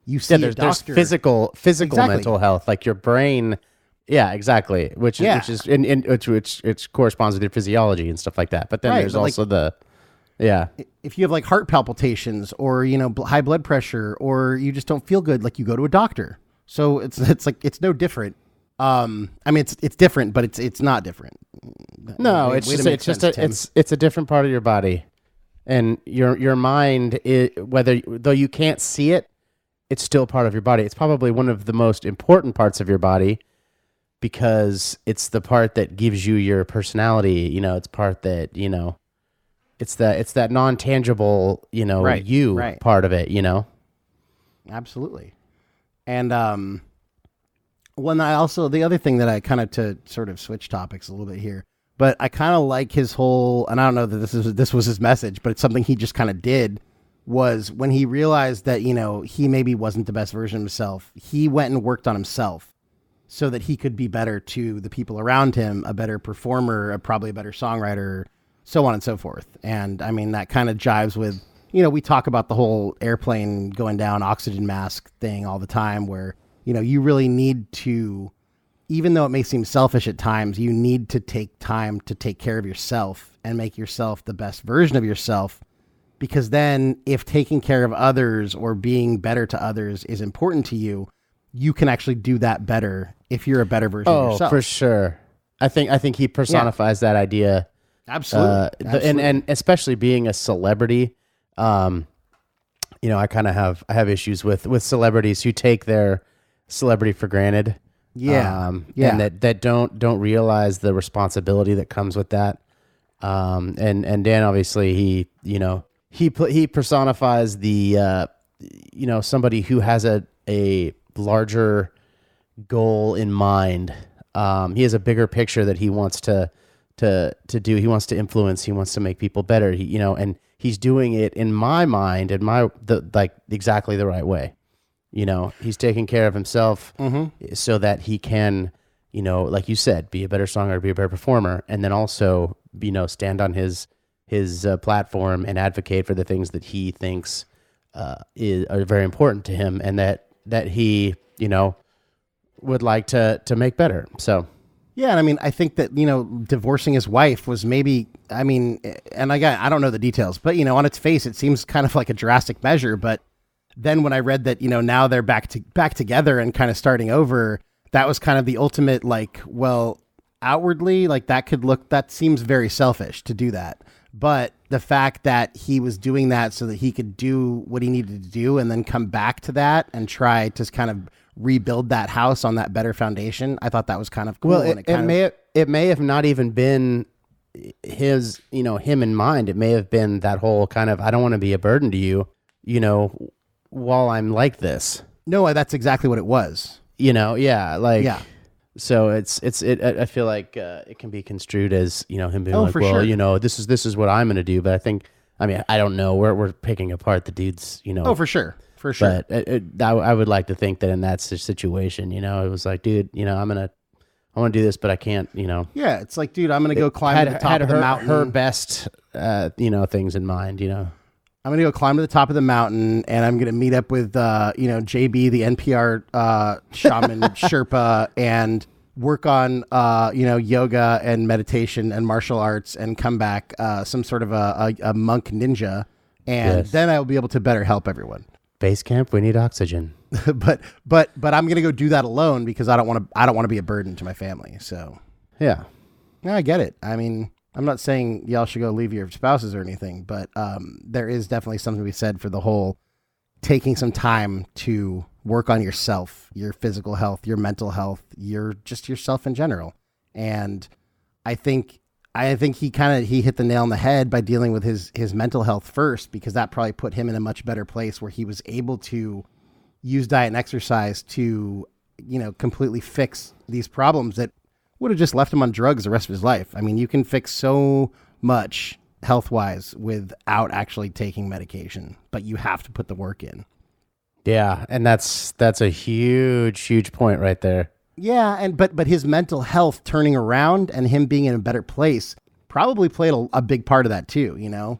You see a doctor. There's physical exactly. Mental health, like your brain. Yeah, exactly. Which corresponds with your physiology and stuff like that. But then there's also if you have like heart palpitations, or high blood pressure, or you just don't feel good, like, you go to a doctor. So it's like, it's no different. It's different, but it's not different. No, it's a different part of your body, and your mind is, though you can't see it, it's still part of your body. It's probably one of the most important parts of your body, because it's the part that gives you your personality. It's part that, it's that non-tangible, part of it, Absolutely. And, when the other thing that I kind of, to sort of switch topics a little bit here, but I kind of like his whole, and I don't know that this was his message, but it's something he just kind of did, was when he realized that, he maybe wasn't the best version of himself, he went and worked on himself so that he could be better to the people around him, a better performer, probably a better songwriter, so on and so forth. And that kind of jives with, we talk about the whole airplane going down, oxygen mask thing all the time, where, you really need to, even though it may seem selfish at times, you need to take time to take care of yourself and make yourself the best version of yourself. Because then, if taking care of others or being better to others is important to you, you can actually do that better if you're a better version of yourself. Oh, for sure. I think he personifies that idea. Absolutely. And especially being a celebrity. I kind of have issues with celebrities who take their celebrity for granted. And that don't realize the responsibility that comes with that. And Dan, obviously, he personifies the somebody who has a larger goal in mind. He has a bigger picture that he wants to do. He wants to influence. He wants to make people better. And he's doing it, in my mind, exactly the right way. He's taking care of himself so that he can, like you said, be a better songwriter, be a better performer, and then also, stand on his platform and advocate for the things that he thinks are very important to him, and that he, would like to make better. So. Yeah, and I think that, divorcing his wife was maybe, and again, I don't know the details, but, on its face, it seems kind of like a drastic measure. But then when I read that, now they're back together and kind of starting over, that was kind of the ultimate, like, well, outwardly, like, that seems very selfish to do that. But the fact that he was doing that so that he could do what he needed to do and then come back to that and try to kind of rebuild that house on that better foundation, I thought that was kind of cool. Well, and it may have not even been his, him in mind. It may have been that whole kind of, I don't want to be a burden to you, while I'm like this. No, that's exactly what it was. Yeah. So I feel like it can be construed as, him being like, well, sure. this is what I'm going to do. But I don't know. We're picking apart the dude's, Oh, for sure. For sure. But I would like to think that in that situation, it was like, dude, I want to do this, but I can't, Yeah, it's like, dude, I'm going to go climb to the top of the mountain. Her best, things in mind, I'm going to go climb to the top of the mountain, and I'm going to meet up with, JB, the NPR shaman Sherpa, and work on, yoga and meditation and martial arts, and come back some sort of a monk ninja, and then I will be able to better help everyone. Base camp, we need oxygen. but I'm going to go do that alone because I don't want to be a burden to my family. So yeah, I get it. I mean, I'm not saying y'all should go leave your spouses or anything, but there is definitely something to be said for the whole taking some time to work on yourself, your physical health, your mental health, just yourself in general. And I think he hit the nail on the head by dealing with his mental health first, because that probably put him in a much better place where he was able to use diet and exercise to, completely fix these problems that would have just left him on drugs the rest of his life. I mean, you can fix so much health-wise without actually taking medication, but you have to put the work in. Yeah, and that's a huge point right there. Yeah, but his mental health turning around and him being in a better place probably played a big part of that too,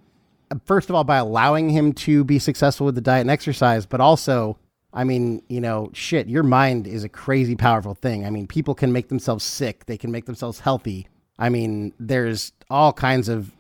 First of all, by allowing him to be successful with the diet and exercise, but also, your mind is a crazy powerful thing. I mean, people can make themselves sick. They can make themselves healthy. I mean, there's all kinds of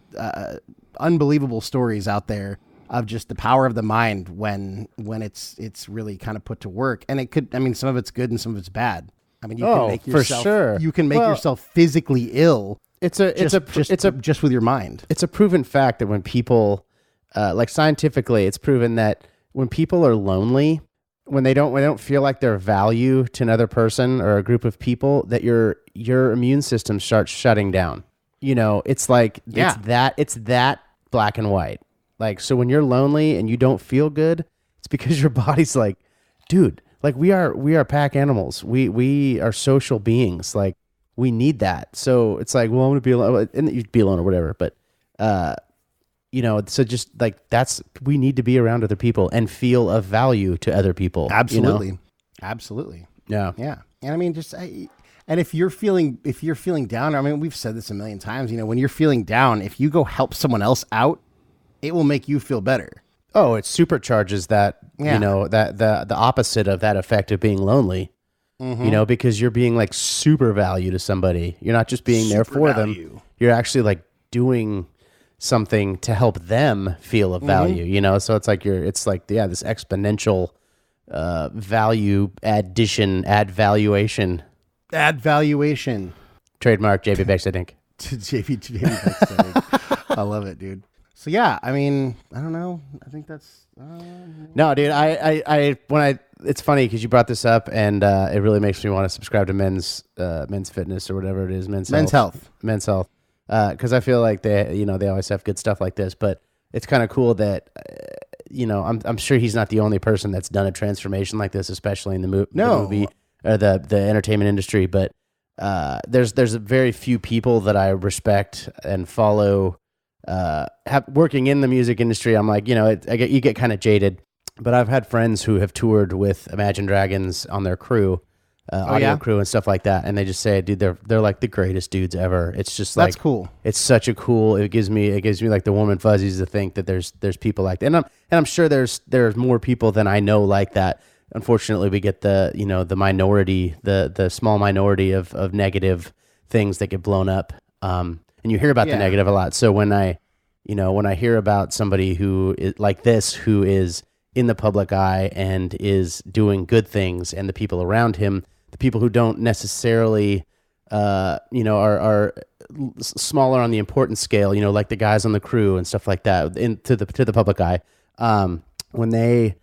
unbelievable stories out there of just the power of the mind when it's really kind of put to work. And some of it's good and some of it's bad. I mean, you can make yourself, for sure. You can make yourself physically ill. Just with your mind. It's a proven fact that when people, scientifically, it's proven that when people are lonely, when they don't feel like they're value to another person or a group of people, that your immune system starts shutting down. It's like, it's that black and white. Like, so when you're lonely and you don't feel good, it's because your body's like, dude, like we are pack animals. We are social beings. Like, we need that. So it's like, well, I'm going to be alone, and you'd be alone or whatever. But, so just like we need to be around other people and feel of value to other people. Absolutely. Absolutely. Yeah. Yeah. And I mean, and if you're feeling down, I mean, we've said this a million times, when you're feeling down, if you go help someone else out, it will make you feel better. Oh, it supercharges that, that the opposite of that effect of being lonely. Mm-hmm. Because you're being like super value to somebody. You're not just being there for them. You're actually like doing something to help them feel of value, So it's like this exponential value addition, add valuation. Trademark JB Bex, I think. JB Bex, I think. I love it, dude. So yeah, I mean, I don't know. I think that's no, dude. It's funny because you brought this up, and it really makes me want to subscribe to men's fitness or whatever it is, men's health. Because I feel like they always have good stuff like this, but it's kind of cool that I'm sure he's not the only person that's done a transformation like this, especially in the movie or the entertainment industry. But there's very few people that I respect and follow. Working in the music industry, I'm like, you get kind of jaded, but I've had friends who have toured with Imagine Dragons on their crew, audio crew and stuff like that, and they just say, dude, they're like the greatest dudes ever. It's just like, that's cool. It's such a cool. It gives me like the warm and fuzzies to think that there's people like that, and I'm sure there's more people than I know like that. Unfortunately, we get the minority, the small minority of negative things that get blown up. And you hear about the negative a lot. So when I hear about somebody who is like this, who is in the public eye and is doing good things, and the people around him, the people who don't necessarily, are smaller on the importance scale, like the guys on the crew and stuff like that, to the public eye, when they,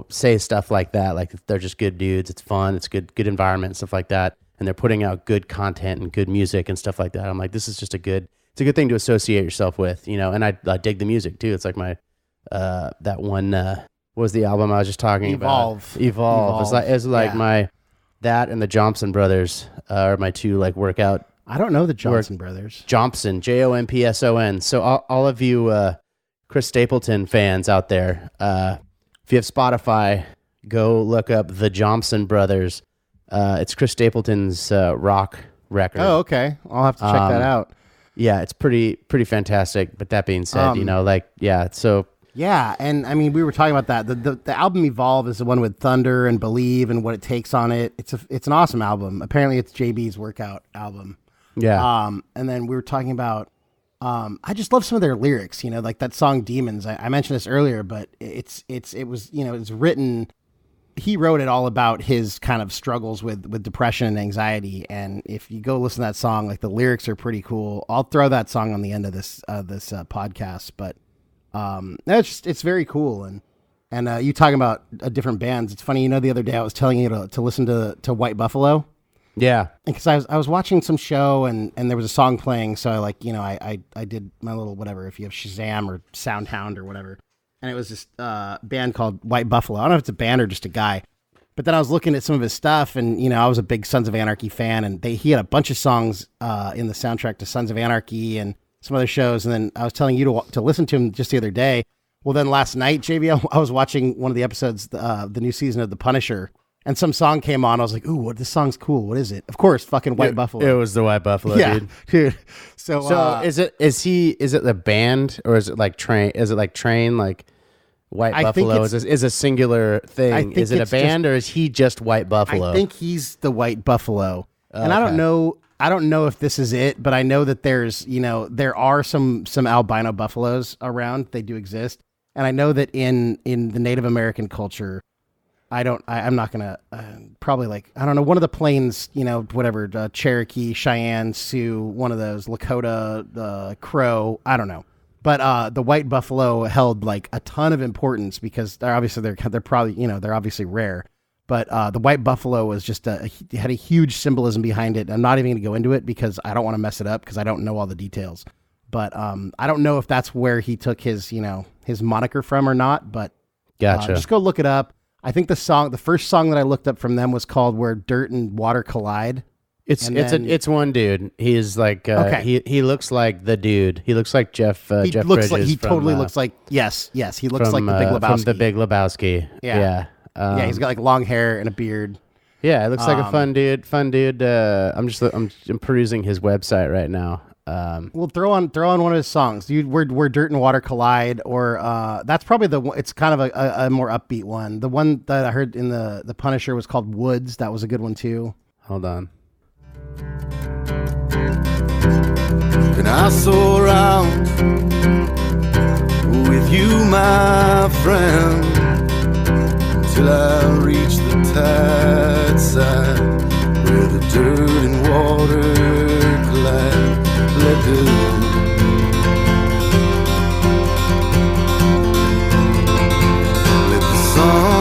say stuff like that, like they're just good dudes, it's fun, it's good environment and stuff like that, and they're putting out good content and good music and stuff like that, I'm like, this is just it's a good thing to associate yourself with, and I dig the music too. It's like my, that one, what was the album I was just talking about? Evolve. It's like my, that and the Johnson Brothers are my two like workout. I don't know the Johnson Brothers. Jompson, Jompson. So all of you Chris Stapleton fans out there, if you have Spotify, go look up the Johnson Brothers. It's Chris Stapleton's rock record. Oh, okay. I'll have to check that out. Yeah, it's pretty fantastic. But that being said, so. Yeah, and I mean, we were talking about that. The album Evolve is the one with Thunder and Believe and what it takes on it. It's an awesome album. Apparently, it's JB's workout album. Yeah. And then we were talking about. I just love some of their lyrics. Like that song Demons. I mentioned this earlier, but it was it's written. He wrote it all about his kind of struggles with depression and anxiety. And if you go listen to that song, like the lyrics are pretty cool. I'll throw that song on the end of this podcast, but. It's very cool. And you talking about different bands. It's funny, the other day I was telling you to listen to White Buffalo. Yeah. Because I was watching some show and there was a song playing. So I did my little whatever, if you have Shazam or Soundhound or whatever. And it was this band called White Buffalo. I don't know if it's a band or just a guy. But then I was looking at some of his stuff and, I was a big Sons of Anarchy fan and he had a bunch of songs in the soundtrack to Sons of Anarchy and some other shows, and then I was telling you to listen to him just the other day. Well, then last night, JB, I was watching one of the episodes, the new season of The Punisher, and some song came on. I was like, "Ooh, this song's cool. What is it?" Of course, fucking White Buffalo. It was the White Buffalo, dude. So is it the band or is it like Train? Is it like Train? Like White Buffalo is a singular thing. Is it a band or is he just White Buffalo? I think he's the White Buffalo, and I don't know. I don't know if this is it, but I know that there's, there are some albino buffaloes around. They do exist. And I know that in the Native American culture, I'm not going to, probably like, I don't know, one of the plains, whatever, Cherokee, Cheyenne, Sioux, one of those, Lakota, Crow, I don't know. But the white buffalo held like a ton of importance because they're probably, they're obviously rare. But the white buffalo was just had a huge symbolism behind it. I'm not even going to go into it because I don't want to mess it up because I don't know all the details. But I don't know if that's where he took his moniker from or not. But gotcha. Just go look it up. I think the first song that I looked up from them was called "Where Dirt and Water Collide." It's one dude. He's like okay. He looks like the dude. He looks like Jeff. Jeff Bridges. He totally looks like yes. He looks like the Big Lebowski. From the Big Lebowski. Yeah. He's got like long hair and a beard. Yeah, it looks like a fun dude. I'm perusing his website right now. We'll throw on one of his songs. Dude, where Dirt and Water Collide, or that's probably the one. It's kind of a more upbeat one. The one that I heard in the Punisher was called Woods. That was a good one too. Hold on. And I saw around with you, my friend, till I reach the tide side where the dirt and water collide. Let the sun.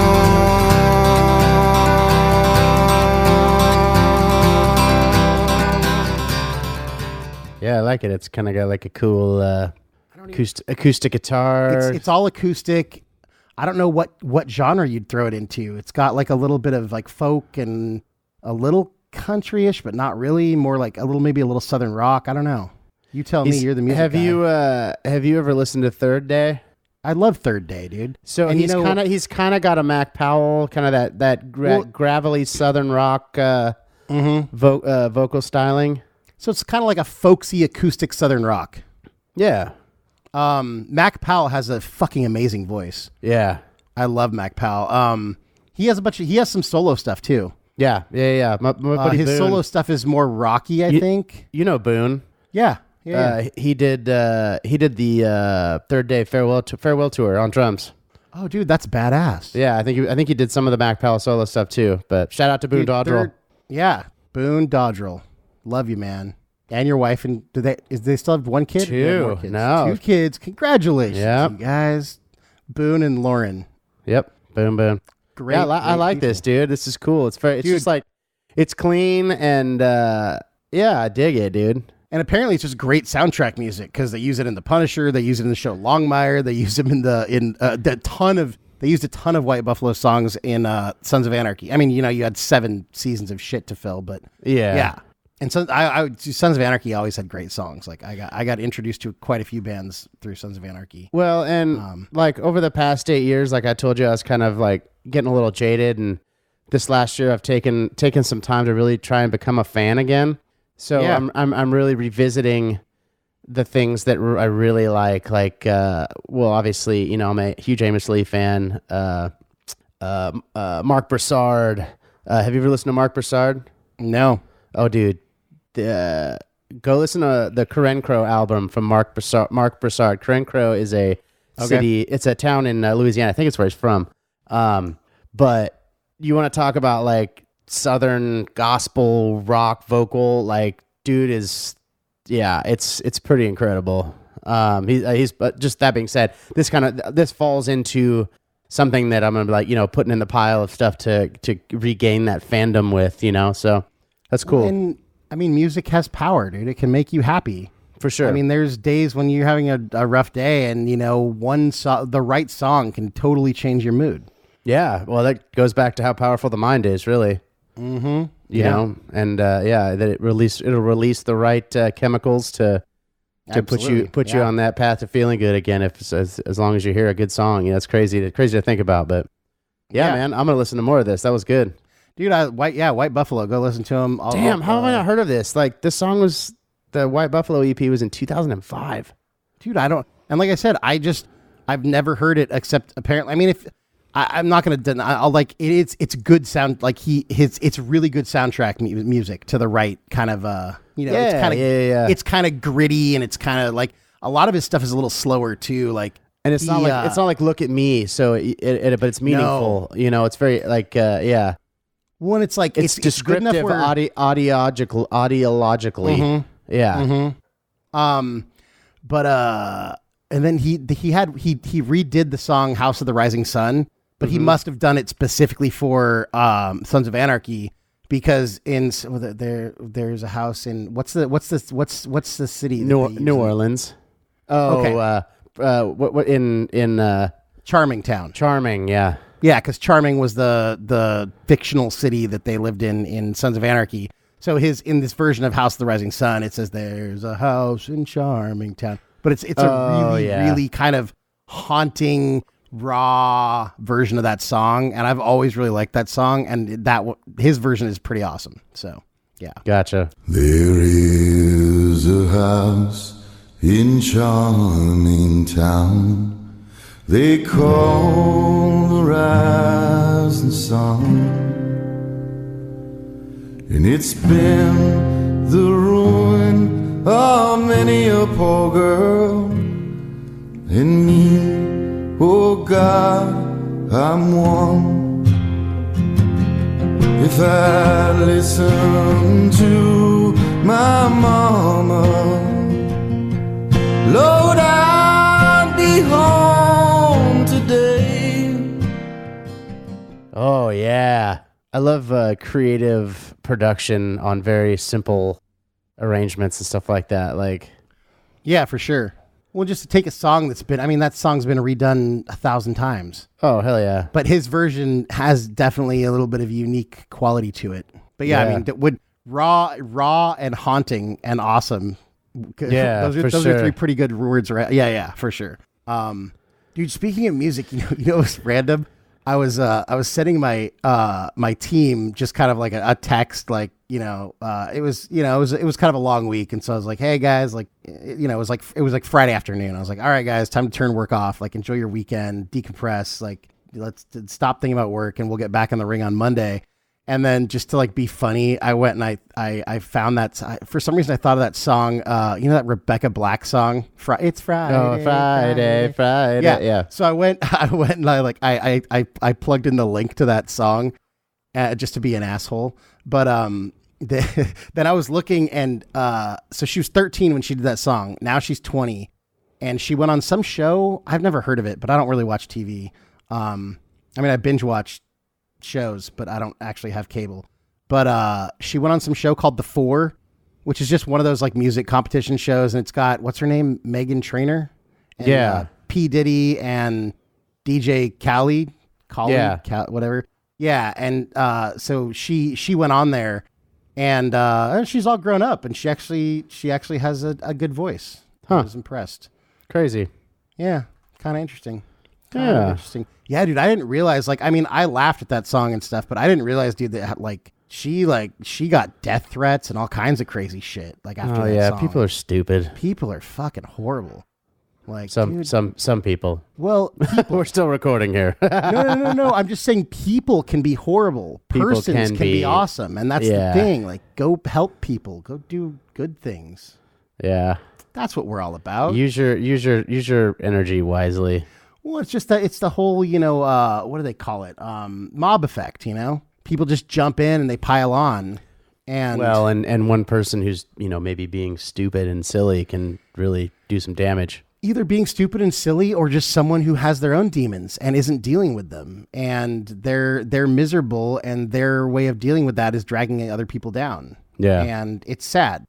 Yeah, I like it. It's kind of got like a cool acoustic guitar. It's all acoustic. I don't know what genre you'd throw it into. It's got like a little bit of like folk and a little country-ish, but not really. More like maybe a little southern rock. I don't know. You tell me. You're the music guy. Have you ever listened to Third Day? I love Third Day, dude. So and he's kind of got a Mac Powell, kind of that gravelly southern rock vocal styling. So it's kind of like a folksy acoustic southern rock. Yeah. Mac Powell has a fucking amazing voice. Yeah. I love Mac Powell. He has some solo stuff too. Yeah. My buddy his Boone. solo stuff is more rocky, I think. You know Boone. Yeah. He did the Third Day farewell tour on drums. Oh, dude, that's badass. Yeah, I think he did some of the Mac Powell solo stuff too. But shout out to Boone Dodrell. Yeah, Boone Dodrell. Love you, man. And your wife, and do they still have one kid? Two. They have more kids. No. 2 kids. Congratulations, Yep. you guys. Boone and Lauren. Yep. Boom, boom. Great. Yeah, I great like people. this, dude. This is cool. It's very. It's just like, it's clean and yeah, I dig it, dude. And apparently, it's just great soundtrack music because they use it in The Punisher. They use it in the show Longmire. They use them They used a ton of White Buffalo songs in Sons of Anarchy. I mean, you had 7 seasons of shit to fill, but yeah. And so Sons of Anarchy always had great songs. Like I got introduced to quite a few bands through Sons of Anarchy. Well, and like over the past 8 years, like I told you, I was kind of like getting a little jaded, and this last year I've taken some time to really try and become a fan again. So Yeah. I'm really revisiting the things that I really like. Well, obviously, I'm a huge Amos Lee fan. Mark Broussard. Have you ever listened to Mark Broussard? No. Oh, dude. Go listen to the Karen Crow album from Mark Broussard. Karen Crow is a city. It's a town in Louisiana. I think it's where he's from. But you want to talk about like Southern gospel rock vocal, like dude is, yeah, it's pretty incredible. He's but just that being said, this falls into something that I'm gonna be like, putting in the pile of stuff to regain that fandom with, so that's cool. And I mean, music has power, dude. It can make you happy. For sure. I mean, there's days when you're having a rough day, and the right song can totally change your mood. Yeah, well, that goes back to how powerful the mind is, really. Mm-hmm. You know, and that it'll release the right chemicals to put you on that path to feeling good again. If as long as you hear a good song, it's crazy to think about. But yeah, man, I'm gonna listen to more of this. That was good, dude. White Buffalo. Go listen to them. Damn, how have I not heard of this? Like this song was the White Buffalo EP was in 2005. Dude, I don't. And like I said, I've never heard it except apparently. I mean, if I'm not gonna deny, I'll like it. It's good sound. Like it's really good soundtrack music to the right kind of. It's kind of It's kind of gritty, and it's kind of like a lot of his stuff is a little slower too. Like, and it's not like Look at Me. So but it's meaningful. No. It's very like yeah. One, it's like it's descriptive, ideologically. Yeah. Mm-hmm. But and then he redid the song House of the Rising Sun, but he must have done it specifically for Sons of Anarchy, because there's a house in what's the city? New Orleans. Oh, okay. What in Charming Town. Charming, yeah. Yeah, because Charming was the fictional city that they lived in Sons of Anarchy. So in this version of House of the Rising Sun, it says there's a house in Charming Town. But it's a really kind of haunting, raw version of that song, and I've always really liked that song, and his version is pretty awesome. So, yeah. Gotcha. There is a house in Charming Town they call the rising sun, and it's been the ruin of many a poor girl, and me, oh God, I'm one. If I listen to my mama, Lord, I'd be home today. Oh yeah, I love creative production on very simple arrangements and stuff like that. Like, yeah, for sure. Well, just to take a song that song's been redone 1,000 times. Oh, hell yeah. But his version has definitely a little bit of unique quality to it. But yeah. I mean, would raw and haunting and awesome. Yeah, those are 3 pretty good words, right? Yeah, for sure. Dude, speaking of music, what's random? I was sending my my team just kind of like a text, like, it was kind of a long week, and so I was like, hey guys, like, it was like Friday afternoon. I was like, all right guys, time to turn work off, like, enjoy your weekend, decompress, like, let's stop thinking about work, and we'll get back in the ring on Monday. And then just to like be funny, I went and I found that, for some reason I thought of that song, that Rebecca Black song, It's Friday. Oh, Friday. Yeah. So I went and I plugged in the link to that song, just to be an asshole. But then I was looking, and so she was 13 when she did that song. Now she's 20, and she went on some show. I've never heard of it, but I don't really watch TV. I mean, I binge watch shows, but I don't actually have cable. But she went on some show called The Four, which is just one of those like music competition shows, and it's got, what's her name, Meghan Trainor, and, P Diddy and DJ Khaled, whatever. Yeah, and so she went on there, and she's all grown up, and she actually has a good voice. I was impressed. Crazy. Yeah, kind of interesting. Interesting. Yeah, dude, I didn't realize, like, I mean, I laughed at that song and stuff, but I didn't realize, dude, that like she got death threats and all kinds of crazy shit. Like after that song. People are stupid. People are fucking horrible. Like some people. Well, we're still recording here. No. I'm just saying people can be horrible. Persons can be awesome, and that's the thing. Like, go help people. Go do good things. Yeah, that's what we're all about. Use your energy wisely. Well, it's just that it's the whole, what do they call it? Mob effect. People just jump in and they pile on. And one person who's maybe being stupid and silly can really do some damage. Either being stupid and silly, or just someone who has their own demons and isn't dealing with them, and they're miserable, and their way of dealing with that is dragging other people down. Yeah, and it's sad,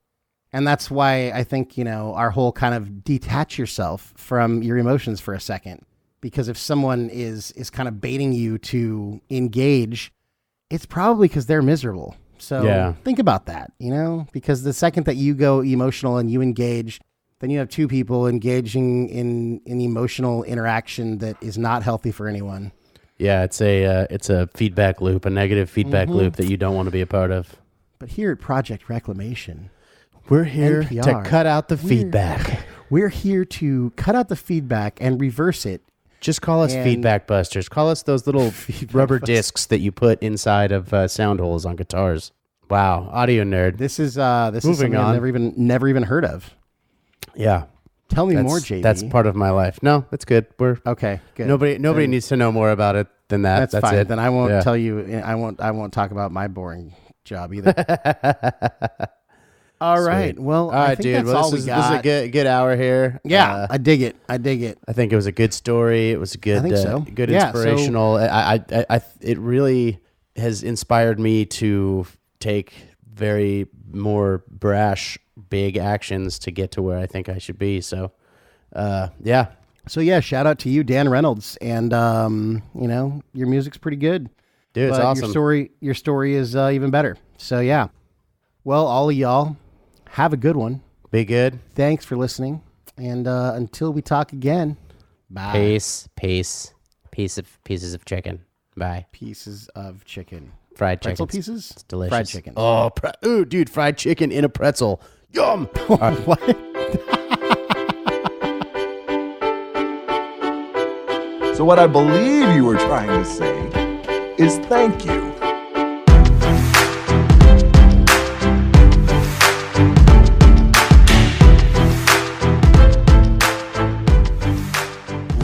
and that's why I think our whole kind of detach yourself from your emotions for a second, because if someone is kind of baiting you to engage, it's probably because they're miserable. So think about that, because the second that you go emotional and you engage, then you have two people engaging in emotional interaction that is not healthy for anyone. Yeah, it's a feedback loop, a negative feedback loop that you don't want to be a part of. But here at Project Reclamation, we're here to cut out the feedback. We're here to cut out the feedback and reverse it. Just call us feedback busters. Call us those little rubber discs that you put inside of sound holes on guitars. Wow, audio nerd. This is something I've never even heard of. Yeah. Tell me more, JD. That's part of my life. No, it's good. We're okay. Good. Nobody needs to know more about it than that. That's fine. it. Then I won't tell you. I won't talk about my boring job either. All right. Well, all right, dude. This is a good hour here. Yeah, I dig it. I think it was a good story. It was a good, good inspirational. It really has inspired me to take very more brash, big actions to get to where I think I should be. So, yeah. So yeah, shout out to you, Dan Reynolds, and your music's pretty good, dude. It's awesome. Your story is even better. So yeah. Well, all of y'all, have a good one. Be good. Thanks for listening, and until we talk again, bye. Peace. Pieces of chicken. Bye. Pieces of chicken. Fried pretzel chicken. Pieces? It's delicious. Fried chicken. Oh, ooh, dude, fried chicken in a pretzel. Yum. What? So what I believe you were trying to say is thank you.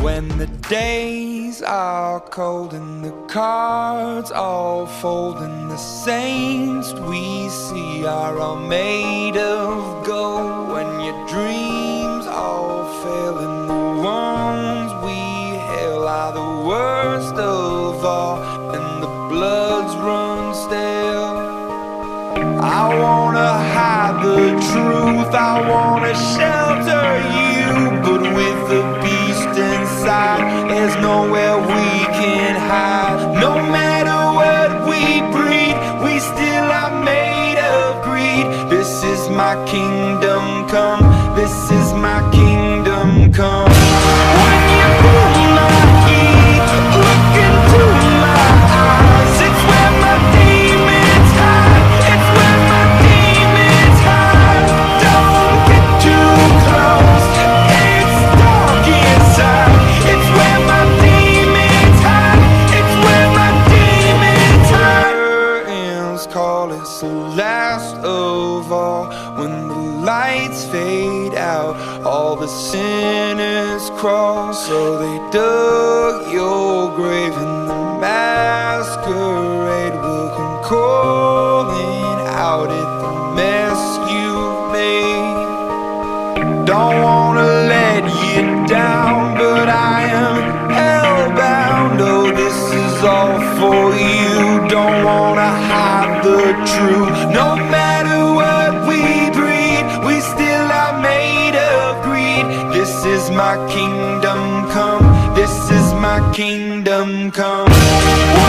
When the days are cold and the cards all fold and the saints we see are all made of gold, when your dreams all fail and the ones we hail are the worst of all and the bloods run stale, I wanna hide the truth, I wanna shelter you, but with the beast inside, there's nowhere we can hide. No matter what we breed, we still are made of greed. This is my kingdom come, this is my kingdom come. When you pull my key, look into my eyes, it's where my demons hide, it's where my demons hide. Don't get too close, it's dark inside, it's where my demons hide, it's where my demons hide. Curtains call, it's the last of all. When the lights fade out, all the sinners crawl. So they dug your grave and the masquerade will come calling out. true. No matter what we breed, we still are made of greed. This is my kingdom come. This is my kingdom come.